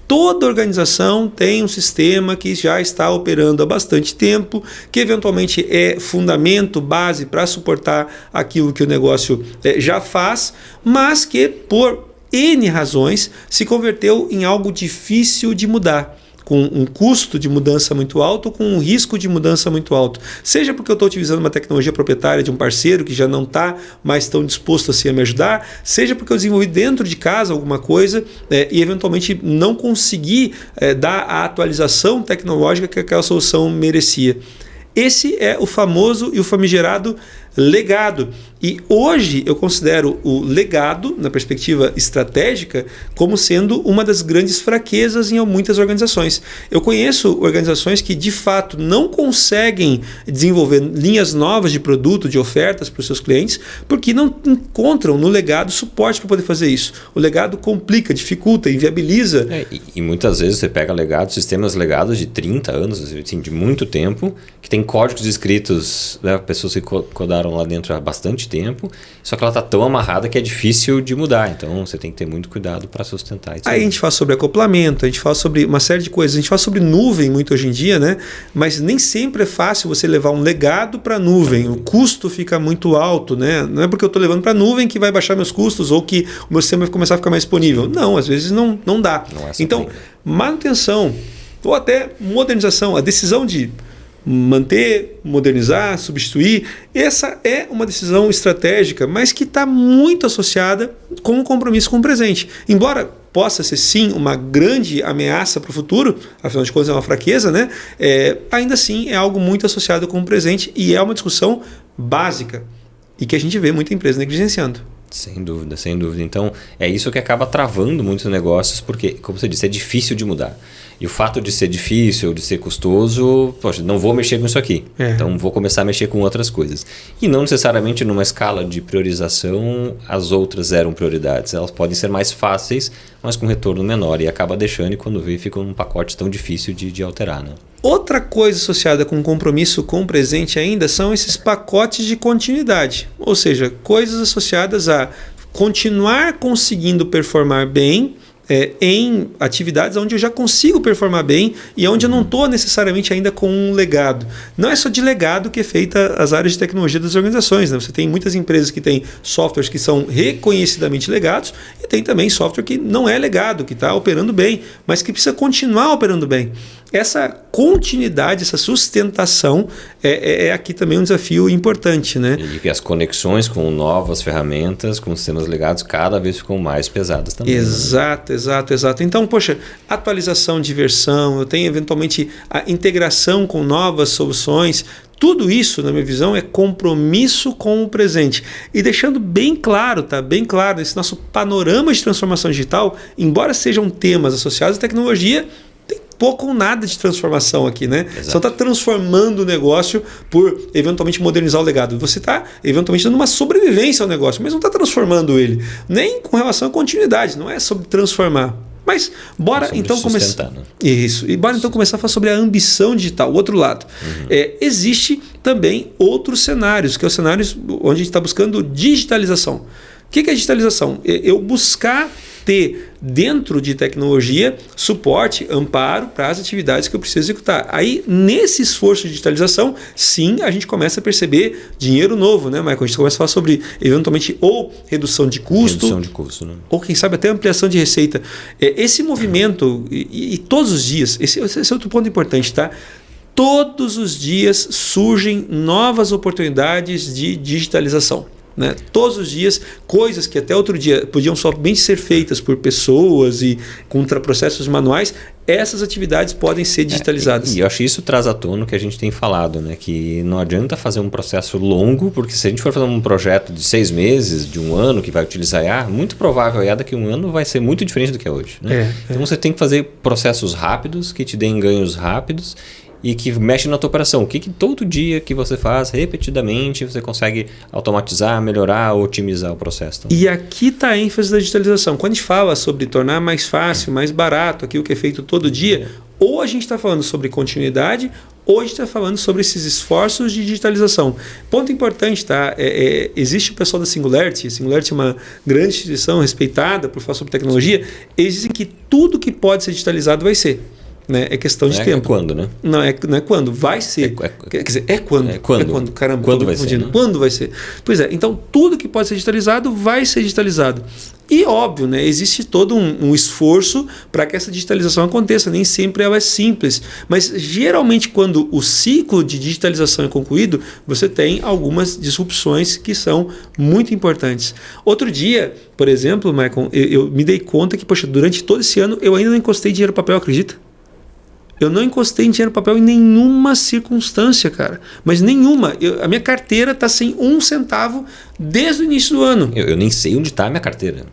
Toda organização tem um sistema que já está operando há bastante tempo, que eventualmente é fundamento, base para suportar aquilo que o negócio já faz, mas que por N razões se converteu em algo difícil de mudar, com um custo de mudança muito alto, com um risco de mudança muito alto. Seja porque eu estou utilizando uma tecnologia proprietária de um parceiro que já não está mais tão disposto assim a me ajudar, seja porque eu desenvolvi dentro de casa alguma coisa e eventualmente não consegui dar a atualização tecnológica que aquela solução merecia. Esse é o famoso e o famigerado legado. E hoje eu considero o legado, na perspectiva estratégica, como sendo uma das grandes fraquezas em muitas organizações. Eu conheço organizações que de fato não conseguem desenvolver linhas novas de produto, de ofertas para os seus clientes, porque não encontram no legado suporte para poder fazer isso. O legado complica, dificulta, inviabiliza. E muitas vezes você pega sistemas legados de 30 anos, assim, de muito tempo, que tem códigos escritos, né, pessoas que codaram lá dentro há bastante tempo, só que ela está tão amarrada que é difícil de mudar. Então você tem que ter muito cuidado para sustentar isso. Aí a gente fala sobre acoplamento, a gente fala sobre uma série de coisas, a gente fala sobre nuvem muito hoje em dia, né? Mas nem sempre é fácil você levar um legado para a nuvem. O custo fica muito alto, né? Não é porque eu estou levando para a nuvem que vai baixar meus custos ou que o meu sistema vai começar a ficar mais disponível. Não, às vezes não dá. Então, manutenção ou até modernização, a decisão de manter, modernizar, substituir, essa é uma decisão estratégica, mas que está muito associada com o compromisso com o presente. Embora possa ser sim uma grande ameaça para o futuro, afinal de contas é uma fraqueza, né? Ainda assim é algo muito associado com o presente e é uma discussão básica e que a gente vê muita empresa negligenciando. Sem dúvida, sem dúvida. Então, é isso que acaba travando muitos negócios, porque, como você disse, é difícil de mudar. E o fato de ser difícil, de ser custoso, poxa, não vou mexer com isso aqui. Então, vou começar a mexer com outras coisas. E não necessariamente numa escala de priorização, as outras eram prioridades. Elas podem ser mais fáceis, mas com retorno menor. E acaba deixando, e quando vê, fica um pacote tão difícil de alterar, né? Outra coisa associada com compromisso com o presente ainda são esses pacotes de continuidade. Ou seja, coisas associadas a continuar conseguindo performar bem em atividades onde eu já consigo performar bem e onde eu não estou necessariamente ainda com um legado. Não é só de legado que é feita as áreas de tecnologia das organizações, né? Você tem muitas empresas que têm softwares que são reconhecidamente legados e tem também software que não é legado, que está operando bem, mas que precisa continuar operando bem. Essa continuidade, essa sustentação é aqui também um desafio importante, né? E que as conexões com novas ferramentas, com sistemas legados, cada vez ficam mais pesadas também. Exato, né? Exato. Então, poxa, atualização de versão, eu tenho eventualmente a integração com novas soluções. Tudo isso, na minha visão, é compromisso com o presente. E deixando bem claro, tá? Bem claro, esse nosso panorama de transformação digital, embora sejam temas associados à tecnologia, pouco ou nada de transformação aqui, né? Exato. Você está transformando o negócio por eventualmente modernizar o legado. Você está eventualmente dando uma sobrevivência ao negócio, mas não está transformando ele. Nem com relação à continuidade, não é sobre transformar. Mas bora então começar. Né? Isso. E bora então começar a falar sobre a ambição digital, o outro lado. Existe também outros cenários, que é os cenários onde a gente está buscando digitalização. O que é digitalização? Eu buscar ter dentro de tecnologia suporte, amparo para as atividades que eu preciso executar. Aí, nesse esforço de digitalização, sim, a gente começa a perceber dinheiro novo, né, Michael? A gente começa a falar sobre, eventualmente, ou redução de custo, né? Ou, quem sabe, até ampliação de receita. Esse movimento, e todos os dias, esse é outro ponto importante, tá? Todos os dias surgem novas oportunidades de digitalização. Né? Todos os dias, coisas que até outro dia podiam somente ser feitas por pessoas e contra processos manuais, essas atividades podem ser digitalizadas. E eu acho que isso traz à tona o que a gente tem falado, né? Que não adianta fazer um processo longo, porque se a gente for fazer um projeto de 6 meses, de 1 ano, que vai utilizar IA, muito provável a IA daqui a 1 ano vai ser muito diferente do que é hoje. Né? Então você tem que fazer processos rápidos, que te deem ganhos rápidos, e que mexe na tua operação. O que todo dia que você faz repetidamente você consegue automatizar, melhorar, otimizar o processo. Então. E aqui está a ênfase da digitalização. Quando a gente fala sobre tornar mais fácil, mais barato aquilo que é feito todo dia, ou a gente está falando sobre continuidade, ou a gente está falando sobre esses esforços de digitalização. Ponto importante, tá? Existe o pessoal da Singularity. A Singularity é uma grande instituição respeitada por falar sobre tecnologia. Eles dizem que tudo que pode ser digitalizado vai ser. Né? É questão de tempo. É quando, né? Não é quando, vai ser. Quer dizer, é quando. É quando. Caramba, quando vai ser, né? Quando vai ser? Pois é, então tudo que pode ser digitalizado vai ser digitalizado. E óbvio, né, existe todo um esforço para que essa digitalização aconteça. Nem sempre ela é simples. Mas geralmente quando o ciclo de digitalização é concluído, você tem algumas disrupções que são muito importantes. Outro dia, por exemplo, Michael, eu me dei conta que, poxa, durante todo esse ano eu ainda não encostei dinheiro no papel, acredita? Eu não encostei em dinheiro no papel em nenhuma circunstância, cara. Mas nenhuma. A minha carteira está sem 1 centavo desde o início do ano. Eu nem sei onde está a minha carteira.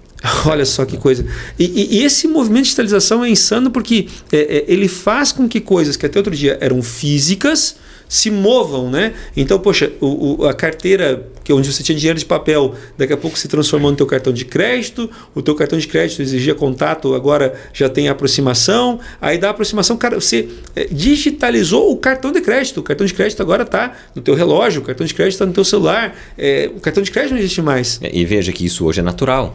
Olha só que coisa. E esse movimento de digitalização é insano porque ele faz com que coisas que até outro dia eram físicas se movam, né? Então, poxa, a carteira onde você tinha dinheiro de papel, daqui a pouco se transformou no teu cartão de crédito, o teu cartão de crédito exigia contato, agora já tem aproximação, aí da aproximação, cara, você digitalizou o cartão de crédito. O cartão de crédito agora está no teu relógio, o cartão de crédito está no teu celular, o cartão de crédito não existe mais. E veja que isso hoje é natural,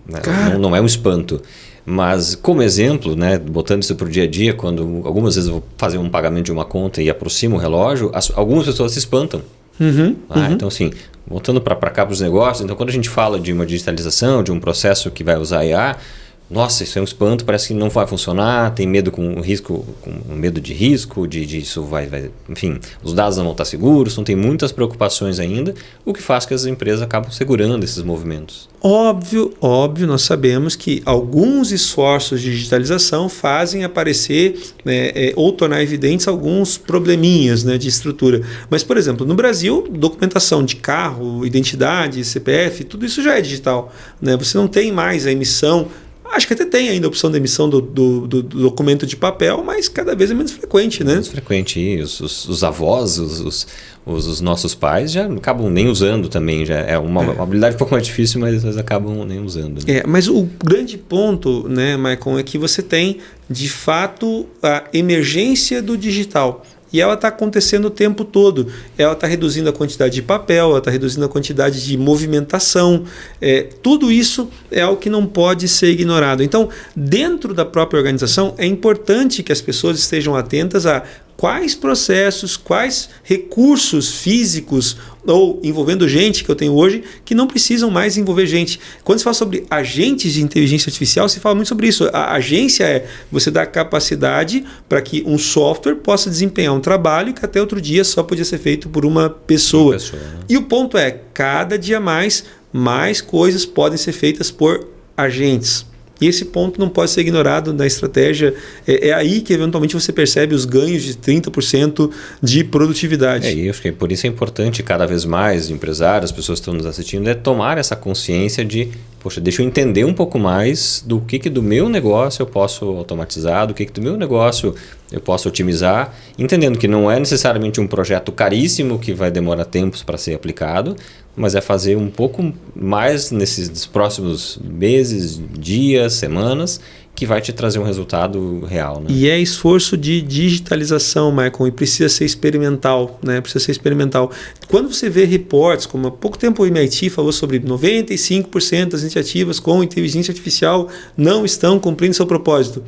né? Não é um espanto. Mas como exemplo, né, botando isso para o dia a dia, quando algumas vezes eu vou fazer um pagamento de uma conta e aproximo o relógio, algumas pessoas se espantam. Então, assim, voltando para cá para os negócios, então quando a gente fala de uma digitalização, de um processo que vai usar IA, nossa, isso é um espanto, parece que não vai funcionar, tem medo com risco, com medo de risco, de isso vai, enfim, os dados não vão estar seguros, então tem muitas preocupações ainda, o que faz que as empresas acabam segurando esses movimentos. Óbvio, nós sabemos que alguns esforços de digitalização fazem aparecer, né, ou tornar evidentes alguns probleminhas, né, de estrutura. Mas, por exemplo, no Brasil, documentação de carro, identidade, CPF, tudo isso já é digital, né? Você não tem mais a emissão. Acho que até tem ainda a opção de emissão do documento de papel, mas cada vez é menos frequente, né? Menos frequente. E os avós, os nossos pais já acabam nem usando também. Já é uma habilidade um pouco mais difícil, mas eles acabam nem usando. Né? Mas o grande ponto, né, Maicon, é que você tem, de fato, a emergência do digital. E ela está acontecendo o tempo todo. Ela está reduzindo a quantidade de papel, ela está reduzindo a quantidade de movimentação. Tudo isso é algo que não pode ser ignorado. Então, dentro da própria organização, é importante que as pessoas estejam atentas a quais processos, quais recursos físicos ou envolvendo gente que eu tenho hoje que não precisam mais envolver gente. Quando se fala sobre agentes de inteligência artificial, se fala muito sobre isso. A agência é você dar capacidade para que um software possa desempenhar um trabalho que até outro dia só podia ser feito por uma pessoa. Né? E o ponto é, cada dia mais coisas podem ser feitas por agentes. E esse ponto não pode ser ignorado na estratégia. É aí que eventualmente você percebe os ganhos de 30% de produtividade. E acho que por isso é importante cada vez mais empresários, as pessoas que estão nos assistindo, tomar essa consciência de, poxa, deixa eu entender um pouco mais do que do meu negócio eu posso automatizar, do que do meu negócio eu posso otimizar, entendendo que não é necessariamente um projeto caríssimo que vai demorar tempos para ser aplicado, mas é fazer um pouco mais nesses próximos meses, dias, semanas, que vai te trazer um resultado real. Né? E é esforço de digitalização, Michael, e precisa ser experimental, né? Precisa ser experimental. Quando você vê reportes, como há pouco tempo o MIT falou sobre 95% das iniciativas com inteligência artificial não estão cumprindo seu propósito.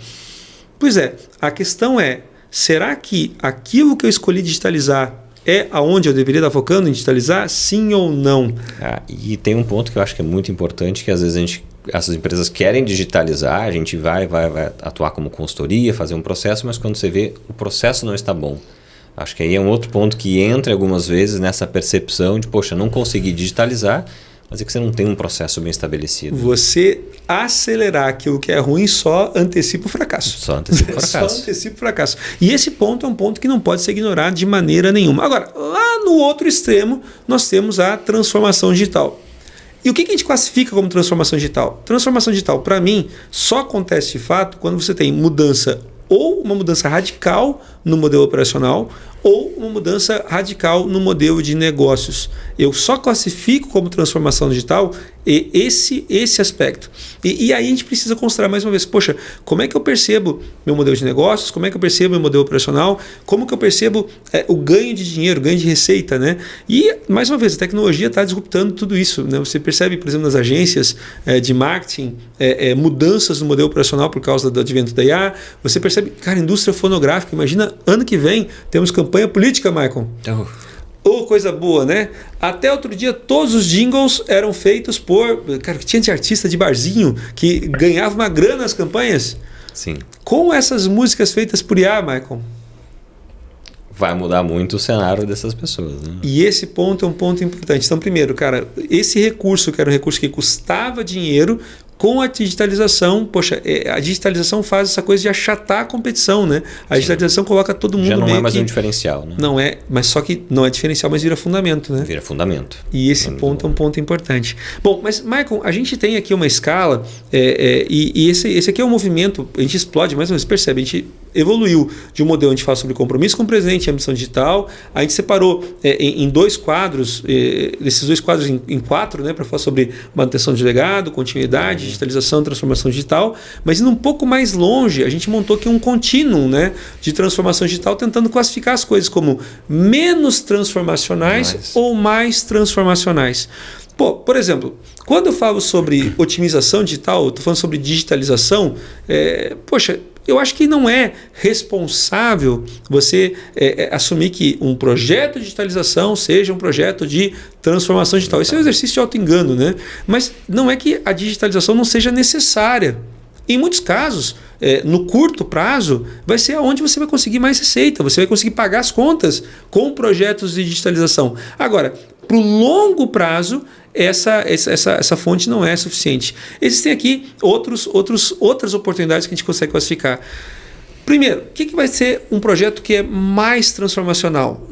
Pois é, a questão é, será que aquilo que eu escolhi digitalizar é aonde eu deveria estar focando em digitalizar? Sim ou não? E tem um ponto que eu acho que é muito importante, que às vezes essas empresas querem digitalizar, a gente vai atuar como consultoria, fazer um processo, mas quando você vê, o processo não está bom. Acho que aí é um outro ponto que entra algumas vezes nessa percepção de, poxa, não consegui digitalizar, mas é que você não tem um processo bem estabelecido. Você acelerar aquilo que é ruim só antecipa o fracasso. Só antecipa o fracasso. Só antecipa o fracasso. E esse ponto é um ponto que não pode ser ignorado de maneira nenhuma. Agora, lá no outro extremo, nós temos a transformação digital. E o que a gente classifica como transformação digital? Transformação digital, para mim, só acontece de fato quando você tem mudança, ou uma mudança radical no modelo operacional, ou uma mudança radical no modelo de negócios. Eu só classifico como transformação digital esse aspecto. E aí a gente precisa considerar mais uma vez, poxa, como é que eu percebo meu modelo de negócios, como é que eu percebo meu modelo operacional, como que eu percebo o ganho de dinheiro, ganho de receita, né? E, mais uma vez, a tecnologia está disruptando tudo isso, né? Você percebe, por exemplo, nas agências de marketing, mudanças no modelo operacional por causa do advento da IA, você percebe, cara, indústria fonográfica, imagina, ano que vem temos campanha política, Michael. Coisa boa, né? Até outro dia, todos os jingles eram feitos por... Cara, tinha de artista de barzinho que ganhava uma grana nas campanhas. Sim. Com essas músicas feitas por IA, Michael. Vai mudar muito o cenário dessas pessoas, né? E esse ponto é um ponto importante. Então, primeiro, cara, esse recurso, que era um recurso que custava dinheiro, com a digitalização, poxa, a digitalização faz essa coisa de achatar a competição, né? A digitalização coloca todo mundo já não meio é mais que... um diferencial, né? Não é, mas só que não é diferencial, mas vira fundamento, né? Vira fundamento. E esse ponto é um ponto importante. Bom, mas Michael, a gente tem aqui uma escala e esse aqui é um movimento, a gente explode, mais ou menos, percebe, a gente evoluiu de um modelo onde a gente fala sobre compromisso com o presente e ambição digital, a gente separou em 2 quadros, desses 2 quadros em 4, né, para falar sobre manutenção de legado, continuidade, digitalização, transformação digital, mas indo um pouco mais longe, a gente montou aqui um contínuo, né, de transformação digital, tentando classificar as coisas como menos transformacionais ou mais transformacionais. Pô, por exemplo, quando eu falo sobre otimização digital, eu estou falando sobre digitalização, poxa, eu acho que não é responsável você assumir que um projeto de digitalização seja um projeto de transformação digital. Esse é um exercício de auto-engano, né? Mas não é que a digitalização não seja necessária. Em muitos casos, no curto prazo, vai ser onde você vai conseguir mais receita, você vai conseguir pagar as contas com projetos de digitalização. Agora, para o longo prazo, essa fonte não é suficiente. Existem aqui outras oportunidades que a gente consegue classificar. Primeiro, o que vai ser um projeto que é mais transformacional?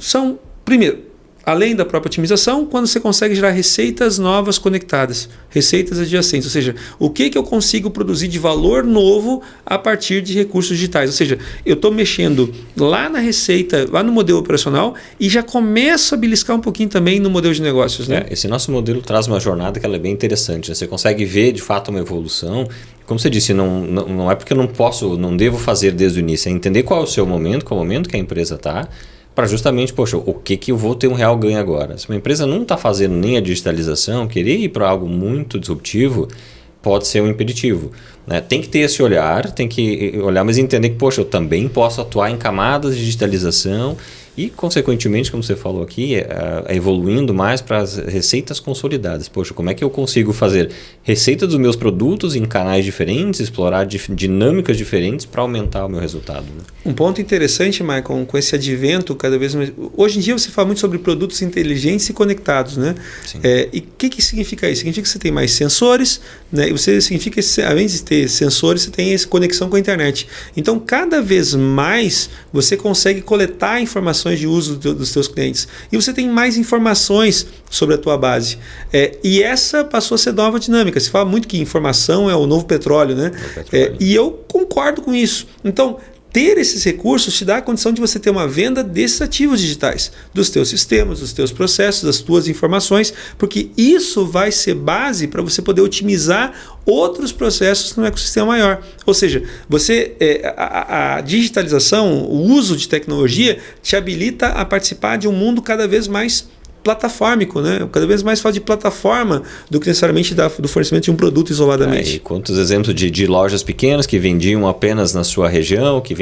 Primeiro, além da própria otimização, quando você consegue gerar receitas novas conectadas, receitas adjacentes, ou seja, o que eu consigo produzir de valor novo a partir de recursos digitais. Ou seja, eu estou mexendo lá na receita, lá no modelo operacional e já começo a beliscar um pouquinho também no modelo de negócios. Né? Esse nosso modelo traz uma jornada que ela é bem interessante. Né? Você consegue ver de fato uma evolução. Como você disse, não é porque eu não devo fazer desde o início, é entender qual é o seu momento, qual é o momento que a empresa está, para justamente, poxa, o que eu vou ter um real ganho agora? Se uma empresa não está fazendo nem a digitalização, querer ir para algo muito disruptivo pode ser um impeditivo. Né? Tem que ter esse olhar, tem que olhar, mas entender que, poxa, eu também posso atuar em camadas de digitalização e, consequentemente, como você falou aqui, evoluindo mais para as receitas consolidadas. Poxa, como é que eu consigo fazer receita dos meus produtos em canais diferentes, explorar dinâmicas diferentes para aumentar o meu resultado? Né? Um ponto interessante, Michael, com esse advento cada vez mais... Hoje em dia você fala muito sobre produtos inteligentes e conectados, né? E o que significa isso? Significa que você tem mais sensores, né? E significa que, além de ter sensores, você tem essa conexão com a internet. Então, cada vez mais você consegue coletar informações de uso dos seus clientes. E você tem mais informações sobre a tua base. E essa passou a ser nova dinâmica. Se fala muito que informação é o novo petróleo, né? E eu concordo com isso. Então, ter esses recursos te dá a condição de você ter uma venda desses ativos digitais, dos teus sistemas, dos teus processos, das tuas informações, porque isso vai ser base para você poder otimizar outros processos no ecossistema maior. Ou seja, a digitalização, o uso de tecnologia te habilita a participar de um mundo cada vez mais platafórmico, né? Cada vez mais fala de plataforma do que necessariamente do fornecimento de um produto isoladamente. E quantos exemplos de lojas pequenas que vendiam apenas na sua região, que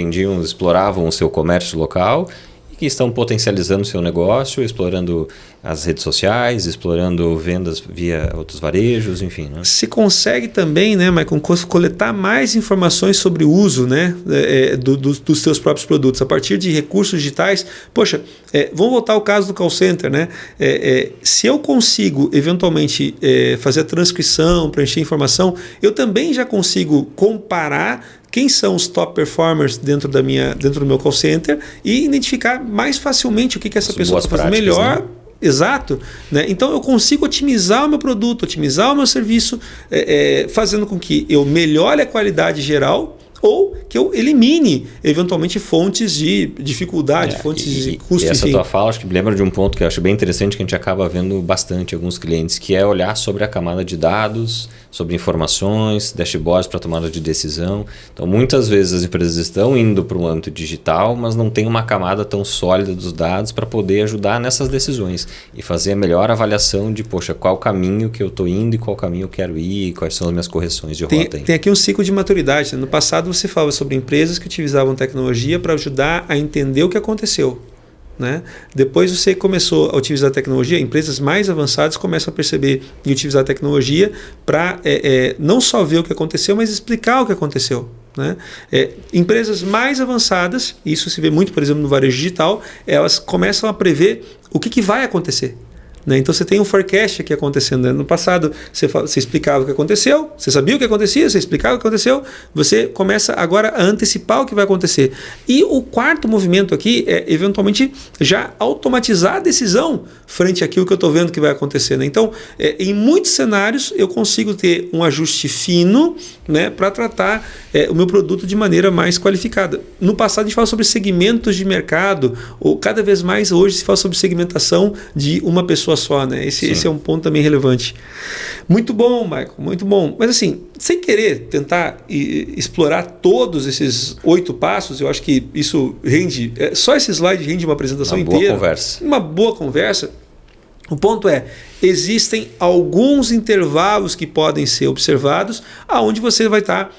exploravam o seu comércio local e que estão potencializando o seu negócio, explorando as redes sociais, explorando vendas via outros varejos, enfim. Né? Se consegue também, né, Michael, coletar mais informações sobre o uso, né, dos seus próprios produtos, a partir de recursos digitais. Poxa, vamos voltar ao caso do call center. Né? Se eu consigo, eventualmente, fazer a transcrição, preencher informação, eu também já consigo comparar quem são os top performers dentro do meu call center e identificar mais facilmente o que essa pessoa está fazendo melhor. Né? Exato. Né? Então eu consigo otimizar o meu produto, otimizar o meu serviço, fazendo com que eu melhore a qualidade geral ou que eu elimine, eventualmente, fontes de dificuldade, fontes de custo. E essa tua fala, acho que me lembra de um ponto que eu acho bem interessante, que a gente acaba vendo bastante em alguns clientes, que é olhar sobre a camada de dados, sobre informações, dashboards para tomada de decisão. Então, muitas vezes as empresas estão indo para o âmbito digital, mas não tem uma camada tão sólida dos dados para poder ajudar nessas decisões e fazer a melhor avaliação de, poxa, qual caminho que eu estou indo e qual caminho eu quero ir, quais são as minhas correções de rota. Tem aqui um ciclo de maturidade. Né? No passado, você falava sobre empresas que utilizavam tecnologia para ajudar a entender o que aconteceu. Né? Depois você começou a utilizar a tecnologia, empresas mais avançadas começam a perceber e utilizar a tecnologia para não só ver o que aconteceu, mas explicar o que aconteceu. Né? Empresas mais avançadas, isso se vê muito, por exemplo, no varejo digital, elas começam a prever o que vai acontecer. né? Então você tem um forecast aqui acontecendo, né? No passado você explicava o que aconteceu, você sabia o que acontecia, você explicava o que aconteceu, você começa agora a antecipar o que vai acontecer. E o quarto movimento aqui é eventualmente já automatizar a decisão frente àquilo que eu estou vendo que vai acontecer, né? Então, em muitos cenários eu consigo ter um ajuste fino, né, para tratar o meu produto de maneira mais qualificada. No passado a gente fala sobre segmentos de mercado, ou cada vez mais hoje se fala sobre segmentação de uma pessoa só, né? Esse é um ponto também relevante. Muito bom, Michael, muito bom. Mas assim, sem querer tentar explorar todos esses 8 passos, eu acho que isso rende, só esse slide rende uma apresentação inteira. Uma boa conversa. O ponto é, existem alguns intervalos que podem ser observados, aonde você vai estar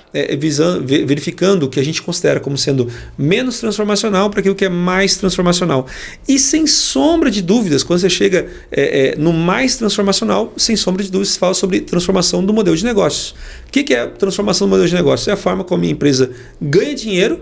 verificando o que a gente considera como sendo menos transformacional para aquilo que é mais transformacional. E sem sombra de dúvidas, quando você chega no mais transformacional, sem sombra de dúvidas, você fala sobre transformação do modelo de negócios. O que é a transformação do modelo de negócios? É a forma como a minha empresa ganha dinheiro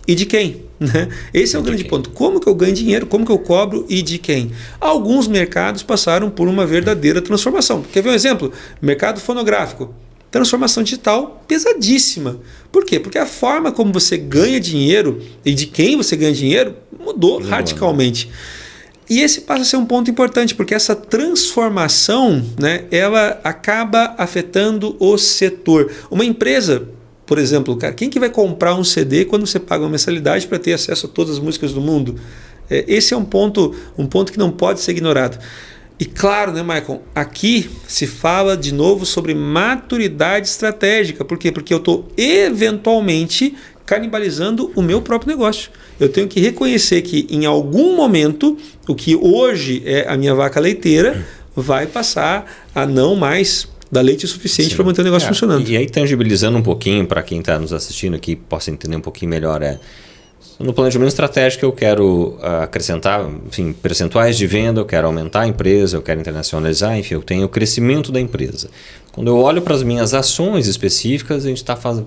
e de quem? Né? Esse é o grande ponto. Como que eu ganho dinheiro? Como que eu cobro e de quem? Alguns mercados passaram por uma verdadeira transformação. Quer ver um exemplo? Mercado fonográfico. Transformação digital pesadíssima. Por quê? Porque a forma como você ganha dinheiro e de quem você ganha dinheiro mudou radicalmente. E esse passa a ser um ponto importante, porque essa transformação, né, ela acaba afetando o setor. Uma empresa, por exemplo, cara, quem que vai comprar um CD quando você paga uma mensalidade para ter acesso a todas as músicas do mundo? Esse é um ponto que não pode ser ignorado. E claro, né, Michael, aqui se fala de novo sobre maturidade estratégica. Por quê? Porque eu estou eventualmente canibalizando o meu próprio negócio. Eu tenho que reconhecer que em algum momento o que hoje é a minha vaca leiteira vai passar a não mais dar leite o suficiente para manter o negócio funcionando. E aí, tangibilizando um pouquinho para quem está nos assistindo aqui, possa entender um pouquinho melhor, no planejamento estratégico eu quero acrescentar, enfim, percentuais de venda, eu quero aumentar a empresa, eu quero internacionalizar, enfim, eu tenho o crescimento da empresa. Quando eu olho para as minhas ações específicas, a gente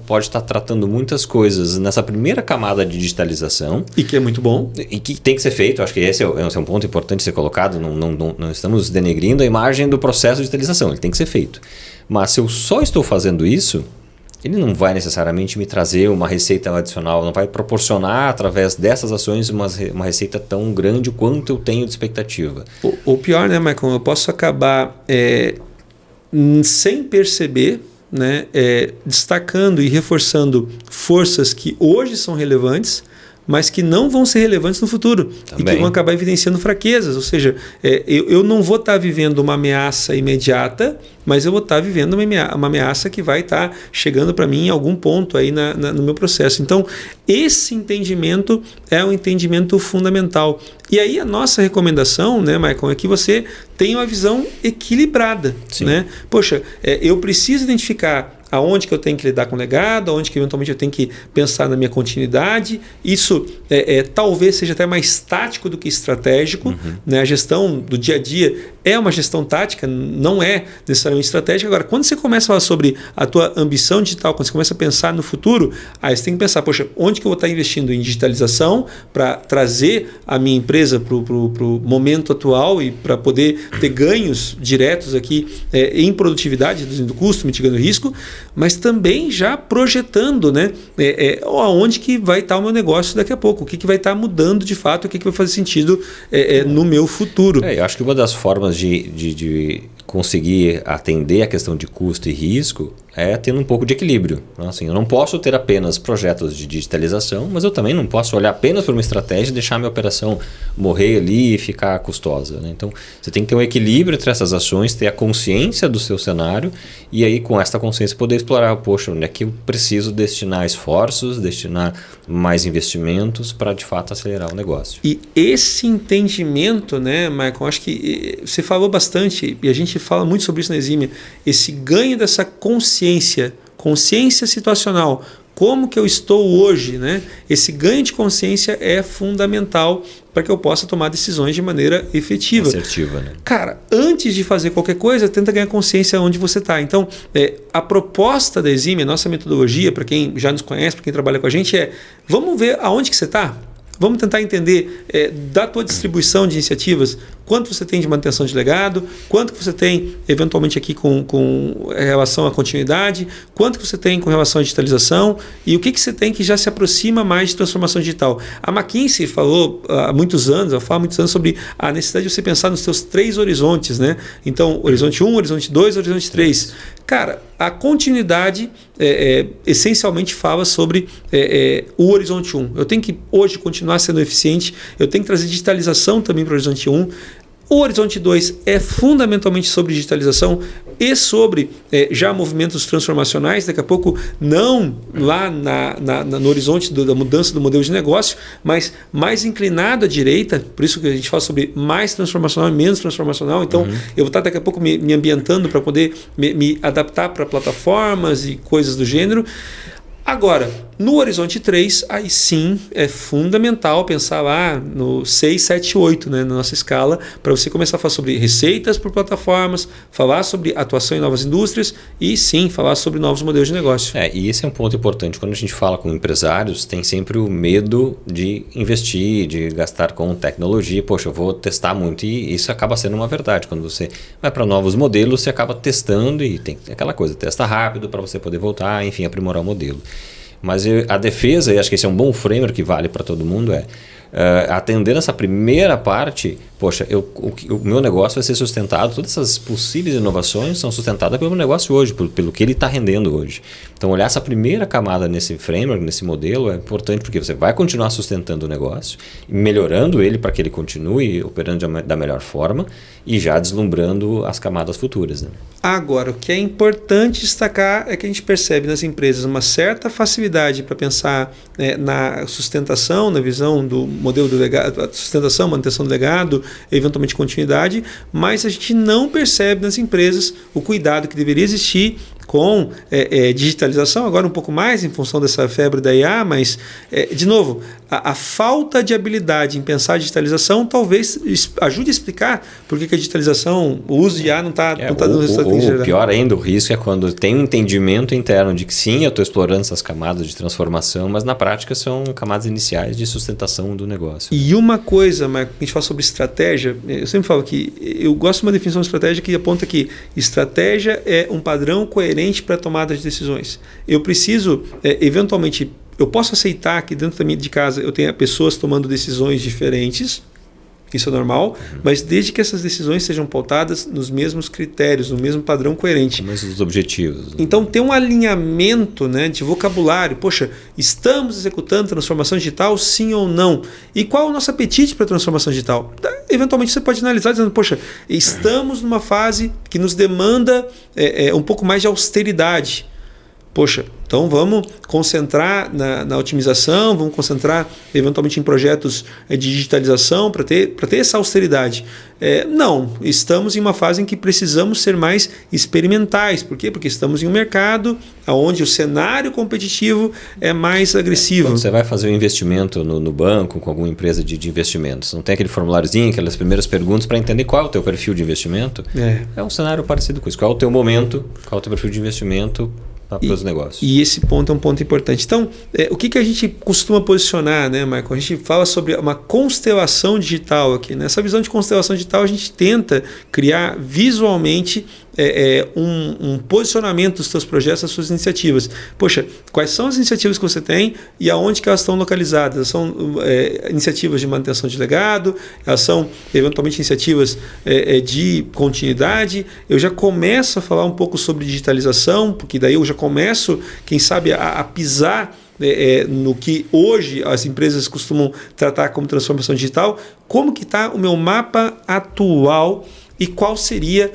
pode estar tratando muitas coisas nessa primeira camada de digitalização. E que é muito bom. E que tem que ser feito, acho que esse é um ponto importante ser colocado, não estamos denegrindo a imagem do processo de digitalização, ele tem que ser feito. Mas se eu só estou fazendo isso, ele não vai necessariamente me trazer uma receita adicional, não vai proporcionar através dessas ações uma receita tão grande quanto eu tenho de expectativa. O pior, né, Michael, eu posso acabar sem perceber, né, destacando e reforçando forças que hoje são relevantes, mas que não vão ser relevantes no futuro. Também. E que vão acabar evidenciando fraquezas. Ou seja, eu não vou estar vivendo uma ameaça imediata, mas eu vou estar vivendo uma ameaça que vai estar chegando para mim em algum ponto aí no meu processo. Então, esse entendimento é um entendimento fundamental. E aí a nossa recomendação, né, Michael, é que você tenha uma visão equilibrada. Né? Poxa, eu preciso identificar aonde que eu tenho que lidar com o legado, aonde que eventualmente eu tenho que pensar na minha continuidade. Isso talvez seja até mais tático do que estratégico. Né? A gestão do dia a dia é uma gestão tática, não é necessariamente estratégica. Agora, quando você começa a falar sobre a tua ambição digital, quando você começa a pensar no futuro, aí você tem que pensar, poxa, onde que eu vou estar investindo em digitalização para trazer a minha empresa para o momento atual e para poder ter ganhos diretos aqui em produtividade, reduzindo custo, mitigando risco, mas também já projetando, né, aonde que vai estar o meu negócio daqui a pouco, o que vai estar mudando de fato, o que vai fazer sentido no meu futuro. Eu acho que uma das formas de conseguir atender a questão de custo e risco é tendo um pouco de equilíbrio. Assim, eu não posso ter apenas projetos de digitalização, mas eu também não posso olhar apenas para uma estratégia e deixar a minha operação morrer ali e ficar custosa. Né? Então, você tem que ter um equilíbrio entre essas ações, ter a consciência do seu cenário e aí com essa consciência poder explorar, poxa, onde é que eu preciso destinar esforços, destinar mais investimentos para de fato acelerar o negócio. E esse entendimento, né, Michael, acho que você falou bastante e a gente fala muito sobre isso na Exímia, esse ganho dessa consciência situacional, como que eu estou hoje, né? Esse ganho de consciência é fundamental para que eu possa tomar decisões de maneira efetiva. Assertiva, né? Cara, antes de fazer qualquer coisa, tenta ganhar consciência onde você está. Então, a proposta da Exímia, nossa metodologia, para quem já nos conhece, para quem trabalha com a gente, vamos ver aonde que você está. Vamos tentar entender da tua distribuição de iniciativas, quanto você tem de manutenção de legado, quanto que você tem eventualmente aqui com relação à continuidade, quanto que você tem com relação à digitalização e o que você tem que já se aproxima mais de transformação digital. A McKinsey falou há muitos anos, ela fala há muitos anos sobre a necessidade de você pensar nos seus 3 horizontes, né? Então, horizonte 1, horizonte 2, horizonte 3. Cara, a continuidade essencialmente fala sobre o horizonte 1. Eu tenho que hoje continuar sendo eficiente, eu tenho que trazer digitalização também para o horizonte 1. O horizonte 2 é fundamentalmente sobre digitalização e sobre já movimentos transformacionais, daqui a pouco não lá no horizonte da mudança do modelo de negócio, mas mais inclinado à direita, por isso que a gente fala sobre mais transformacional e menos transformacional. Então, eu vou estar daqui a pouco me ambientando para poder me adaptar para plataformas e coisas do gênero. Agora, no horizonte 3, aí sim é fundamental pensar lá no 6, 7, 8, né, na nossa escala, para você começar a falar sobre receitas por plataformas, falar sobre atuação em novas indústrias e sim, falar sobre novos modelos de negócio. E esse é um ponto importante. Quando a gente fala com empresários, tem sempre o medo de investir, de gastar com tecnologia. Poxa, eu vou testar muito e isso acaba sendo uma verdade. Quando você vai para novos modelos, você acaba testando e tem aquela coisa, testa rápido para você poder voltar, enfim, aprimorar o modelo. Mas a defesa, e acho que esse é um bom framework que vale para todo mundo, atender essa primeira parte, poxa, o meu negócio vai ser sustentado, todas essas possíveis inovações são sustentadas pelo meu negócio hoje, pelo que ele está rendendo hoje. Então, olhar essa primeira camada nesse framework, nesse modelo, é importante porque você vai continuar sustentando o negócio, melhorando ele para que ele continue operando da melhor forma e já deslumbrando as camadas futuras, né? Agora, o que é importante destacar é que a gente percebe nas empresas uma certa facilidade para pensar na sustentação, na visão do modelo do legado, sustentação, manutenção do legado, eventualmente continuidade, mas a gente não percebe nas empresas o cuidado que deveria existir com digitalização, agora um pouco mais em função dessa febre da IA, mas, de novo, a falta de habilidade em pensar a digitalização talvez ajude a explicar por que a digitalização, o uso de IA não está dando resultado que o pior ainda, o risco é quando tem um entendimento interno de que sim, eu estou explorando essas camadas de transformação, mas na prática são camadas iniciais de sustentação do negócio. E uma coisa, Marco, que a gente fala sobre estratégia, eu sempre falo que eu gosto de uma definição de estratégia que aponta que estratégia é um padrão coerente para tomada de decisões. Eu preciso, eventualmente, eu posso aceitar que dentro de casa eu tenha pessoas tomando decisões diferentes, isso é normal, mas desde que essas decisões sejam pautadas nos mesmos critérios, no mesmo padrão coerente. Os mesmos objetivos. Então, tem um alinhamento, né, de vocabulário. Poxa, estamos executando transformação digital, sim ou não? E qual é o nosso apetite para transformação digital? Eventualmente, você pode analisar dizendo, poxa, estamos numa fase que nos demanda um pouco mais de austeridade. Poxa, então vamos concentrar na otimização, vamos concentrar eventualmente em projetos de digitalização para ter essa austeridade. Não, estamos em uma fase em que precisamos ser mais experimentais. Por quê? Porque estamos em um mercado onde o cenário competitivo é mais agressivo. Quando você vai fazer um investimento no banco, com alguma empresa de investimentos, não tem aquele formuláriozinho, aquelas primeiras perguntas para entender qual é o teu perfil de investimento? É um cenário parecido com isso. Qual é o teu momento, qual é o teu perfil de investimento para os negócios. E esse ponto é um ponto importante. Então, o que a gente costuma posicionar, né, Michael? A gente fala sobre uma constelação digital aqui. Nessa visão de constelação digital, a gente tenta criar visualmente um posicionamento dos seus projetos, das suas iniciativas. Poxa, quais são as iniciativas que você tem e aonde que elas estão localizadas? Elas são iniciativas de manutenção de legado, elas são eventualmente iniciativas de continuidade. Eu já começo a falar um pouco sobre digitalização, porque daí eu já começo, quem sabe, a pisar no que hoje as empresas costumam tratar como transformação digital. Como que está o meu mapa atual e qual seria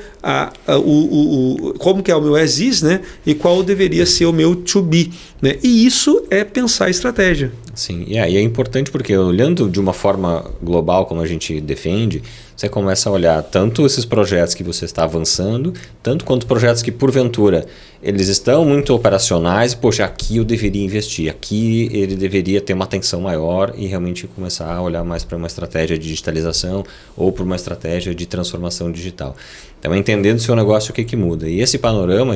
como que é o meu as-is, né? E qual deveria ser o meu to-be, né? E isso é pensar estratégia. Sim, e é importante porque olhando de uma forma global como a gente defende, você começa a olhar tanto esses projetos que você está avançando, tanto quanto projetos que porventura eles estão muito operacionais, poxa, aqui eu deveria investir, aqui ele deveria ter uma atenção maior e realmente começar a olhar mais para uma estratégia de digitalização ou para uma estratégia de transformação digital. Então, entendendo o seu negócio, o que muda. E esse panorama,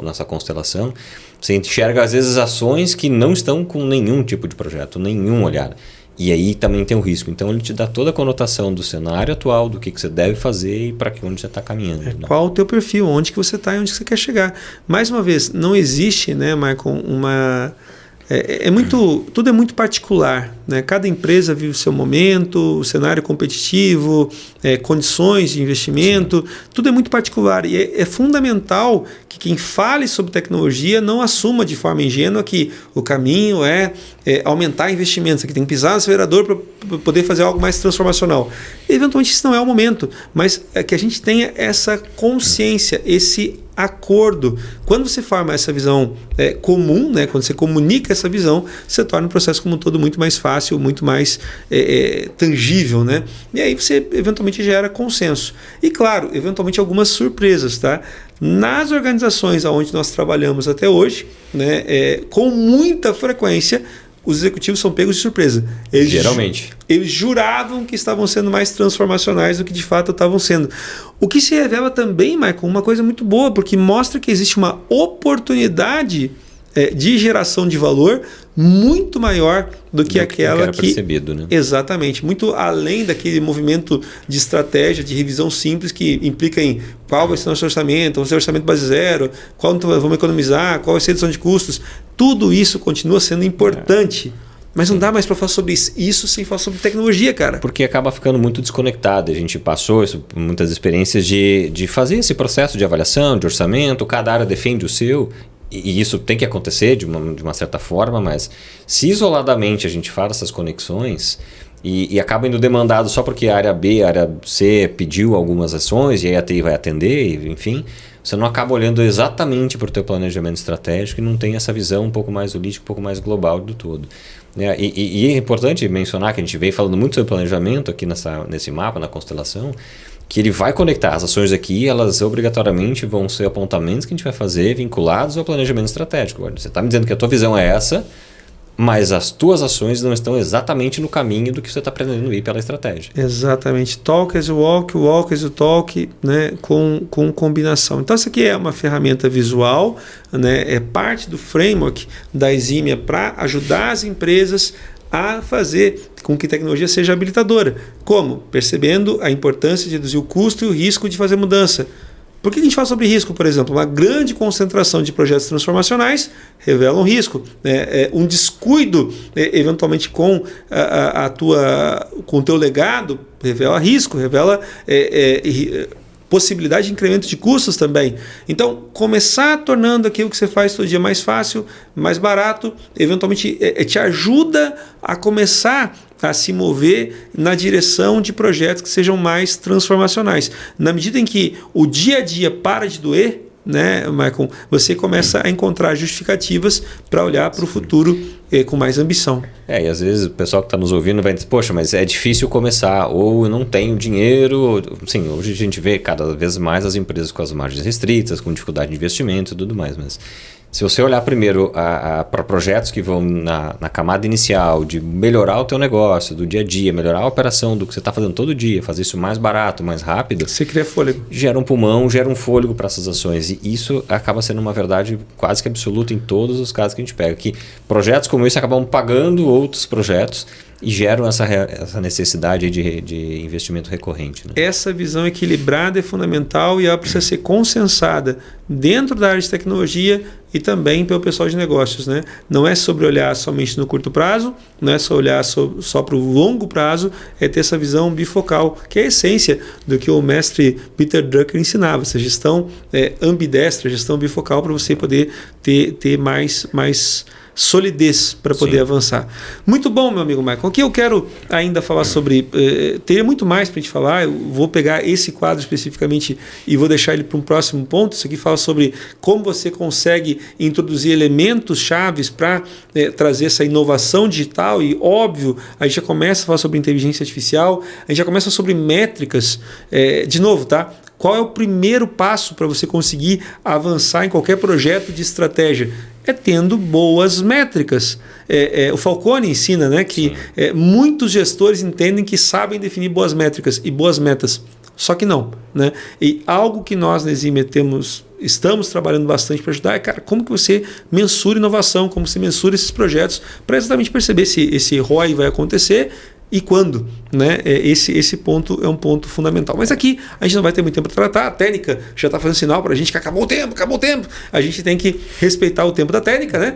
nossa constelação, você enxerga às vezes ações que não estão com nenhum tipo de projeto, nenhum olhar. E aí também tem o risco. Então ele te dá toda a conotação do cenário atual, do que você deve fazer e para onde você está caminhando. Né? Qual o teu perfil, onde que você está e onde que você quer chegar. Mais uma vez, não existe, né, Michael, tudo é muito particular, né? Cada empresa vive o seu momento, o cenário competitivo, condições de investimento, tudo é muito particular e é fundamental que quem fale sobre tecnologia não assuma de forma ingênua que o caminho é aumentar investimentos, que tem que pisar no acelerador para poder fazer algo mais transformacional. Eventualmente isso não é o momento, mas é que a gente tenha essa consciência, esse acordo. Quando você forma essa visão comum, né, quando você comunica essa visão, você torna o processo como um todo muito mais fácil, muito mais tangível, né? E aí você eventualmente gera consenso. E claro, eventualmente algumas surpresas, tá? Nas organizações onde nós trabalhamos até hoje, né, com muita frequência, os executivos são pegos de surpresa. Geralmente. Eles juravam que estavam sendo mais transformacionais do que de fato estavam sendo. O que se revela também, Michael, uma coisa muito boa, porque mostra que existe uma oportunidade de geração de valor muito maior do que aquela era percebido, né? Exatamente, muito além daquele movimento de estratégia, de revisão simples que implica em qual vai ser o nosso orçamento, vamos ter orçamento base zero, qual vamos economizar, qual vai ser a redução de custos. Tudo isso continua sendo importante. Mas não dá mais para falar sobre isso sem falar sobre tecnologia, cara. Porque acaba ficando muito desconectado. A gente passou muitas experiências de fazer esse processo de avaliação, de orçamento, cada área defende o seu. E isso tem que acontecer de uma certa forma, mas se isoladamente a gente faz essas conexões e acaba indo demandado só porque a área B, a área C pediu algumas ações e aí a TI vai atender, enfim, você não acaba olhando exatamente para o teu planejamento estratégico e não tem essa visão um pouco mais holística, um pouco mais global do todo. E é importante mencionar que a gente vem falando muito sobre planejamento aqui nesse mapa, na constelação, que ele vai conectar as ações aqui, elas obrigatoriamente vão ser apontamentos que a gente vai fazer vinculados ao planejamento estratégico. Você está me dizendo que a tua visão é essa, mas as tuas ações não estão exatamente no caminho do que você está pretendendo ir pela estratégia. Exatamente. Talk as you walk, walk as you talk, né? com combinação. Então, isso aqui é uma ferramenta visual, né? É parte do framework da Eximia para ajudar as empresas a fazer com que a tecnologia seja habilitadora. Como? Percebendo a importância de reduzir o custo e o risco de fazer mudança. Por que a gente fala sobre risco, por exemplo? Uma grande concentração de projetos transformacionais revela um risco. Um descuido, eventualmente, com o teu legado, revela risco, revela possibilidade de incremento de custos também. Então, começar tornando aquilo que você faz todo dia mais fácil, mais barato, eventualmente te ajuda a começar a se mover na direção de projetos que sejam mais transformacionais. Na medida em que o dia a dia para de doer, né, Michael, você começa a encontrar justificativas para olhar para o futuro com mais ambição. E às vezes o pessoal que está nos ouvindo vai dizer, poxa, mas é difícil começar, ou eu não tenho dinheiro. Sim, hoje a gente vê cada vez mais as empresas com as margens restritas, com dificuldade de investimento e tudo mais, mas se você olhar primeiro para projetos que vão na camada inicial de melhorar o teu negócio, do dia a dia, melhorar a operação do que você está fazendo todo dia, fazer isso mais barato, mais rápido, você cria fôlego. Gera um pulmão, gera um fôlego para essas ações. E isso acaba sendo uma verdade quase que absoluta em todos os casos que a gente pega. Que projetos como esse acabam pagando outros projetos e geram essa necessidade de investimento recorrente. Né? Essa visão equilibrada é fundamental e ela precisa ser consensada dentro da área de tecnologia e também pelo pessoal de negócios. Né? Não é sobre olhar somente no curto prazo, não é só olhar só para o longo prazo, é ter essa visão bifocal, que é a essência do que o mestre Peter Drucker ensinava, essa gestão ambidestra, gestão bifocal, para você poder ter mais solidez para poder avançar. Muito bom, meu amigo Michael. Aqui eu quero ainda falar sobre... teria muito mais para a gente falar. Eu vou pegar esse quadro especificamente e vou deixar ele para um próximo ponto. Isso aqui fala sobre como você consegue introduzir elementos chaves para trazer essa inovação digital e, óbvio, a gente já começa a falar sobre inteligência artificial, a gente já começa sobre métricas. De novo, tá? Qual é o primeiro passo para você conseguir avançar em qualquer projeto de estratégia? É tendo boas métricas. O Falcone ensina, né, que muitos gestores entendem que sabem definir boas métricas e boas metas. Só que não, né? E algo que nós na Exime estamos trabalhando bastante para ajudar é, cara, como que você mensura inovação, como você mensura esses projetos para exatamente perceber se esse ROI vai acontecer e quando, né? Esse ponto é um ponto fundamental. Mas aqui a gente não vai ter muito tempo para tratar, a técnica já está fazendo sinal para a gente que acabou o tempo. A gente tem que respeitar o tempo da técnica, né?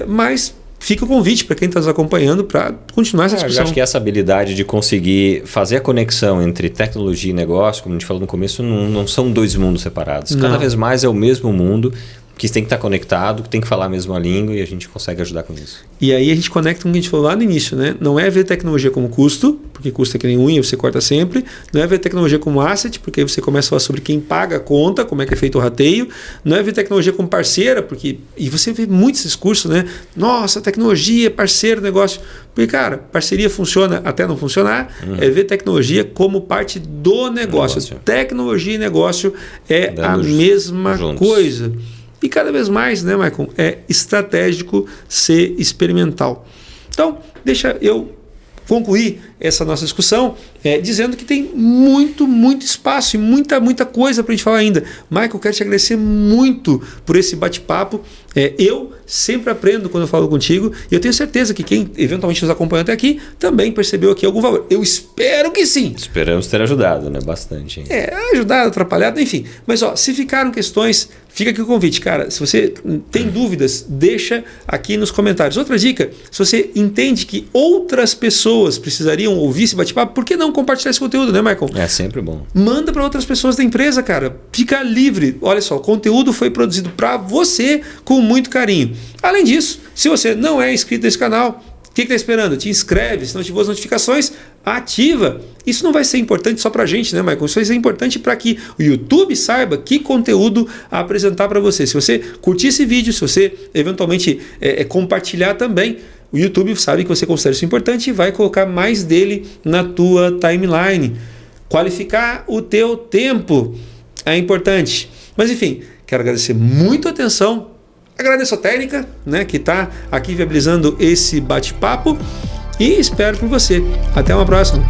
Mas fica o convite para quem está nos acompanhando para continuar essa discussão. Eu acho que essa habilidade de conseguir fazer a conexão entre tecnologia e negócio, como a gente falou no começo, não são dois mundos separados. Cada vez mais é o mesmo mundo que tem que estar conectado, que tem que falar a mesma língua e a gente consegue ajudar com isso. E aí a gente conecta com o que a gente falou lá no início, né? Não é ver tecnologia como custo, porque custo é que nem unha, você corta sempre. Não é ver tecnologia como asset, porque aí você começa a falar sobre quem paga a conta, como é que é feito o rateio. Não é ver tecnologia como parceira, porque... E você vê muitos discursos, né? Nossa, tecnologia, parceiro, negócio. Porque, cara, parceria funciona até não funcionar. É ver tecnologia como parte do negócio. Tecnologia e negócio é a mesma coisa. E cada vez mais, né, Michael, é estratégico ser experimental. Então, deixa eu concluir essa nossa discussão dizendo que tem muito espaço e muita coisa para a gente falar ainda. Michael, quero te agradecer muito por esse bate-papo. Eu sempre aprendo quando eu falo contigo e eu tenho certeza que quem eventualmente nos acompanhou até aqui também percebeu aqui algum valor. Eu espero que sim. Esperamos ter ajudado, né? Bastante. Hein? Ajudado, atrapalhado, enfim. Mas se ficaram questões, fica aqui o convite, cara. Se você tem dúvidas, deixa aqui nos comentários. Outra dica, se você entende que outras pessoas precisariam ouvir esse bate-papo, por que não compartilhar esse conteúdo, né, Michael? É sempre bom. Manda para outras pessoas da empresa, cara. Fica livre. Olha só, o conteúdo foi produzido para você com muito carinho. Além disso, se você não é inscrito nesse canal, o que está esperando? Te inscreve, se não ativou as notificações, ativa. Isso não vai ser importante só para a gente, né, Michael? Isso vai ser importante para que o YouTube saiba que conteúdo apresentar para você. Se você curtir esse vídeo, se você eventualmente compartilhar também, o YouTube sabe que você considera isso importante e vai colocar mais dele na tua timeline. Qualificar o teu tempo é importante. Mas enfim, quero agradecer muito a atenção. Agradeço a técnica, né, que está aqui viabilizando esse bate-papo e espero por você. Até uma próxima.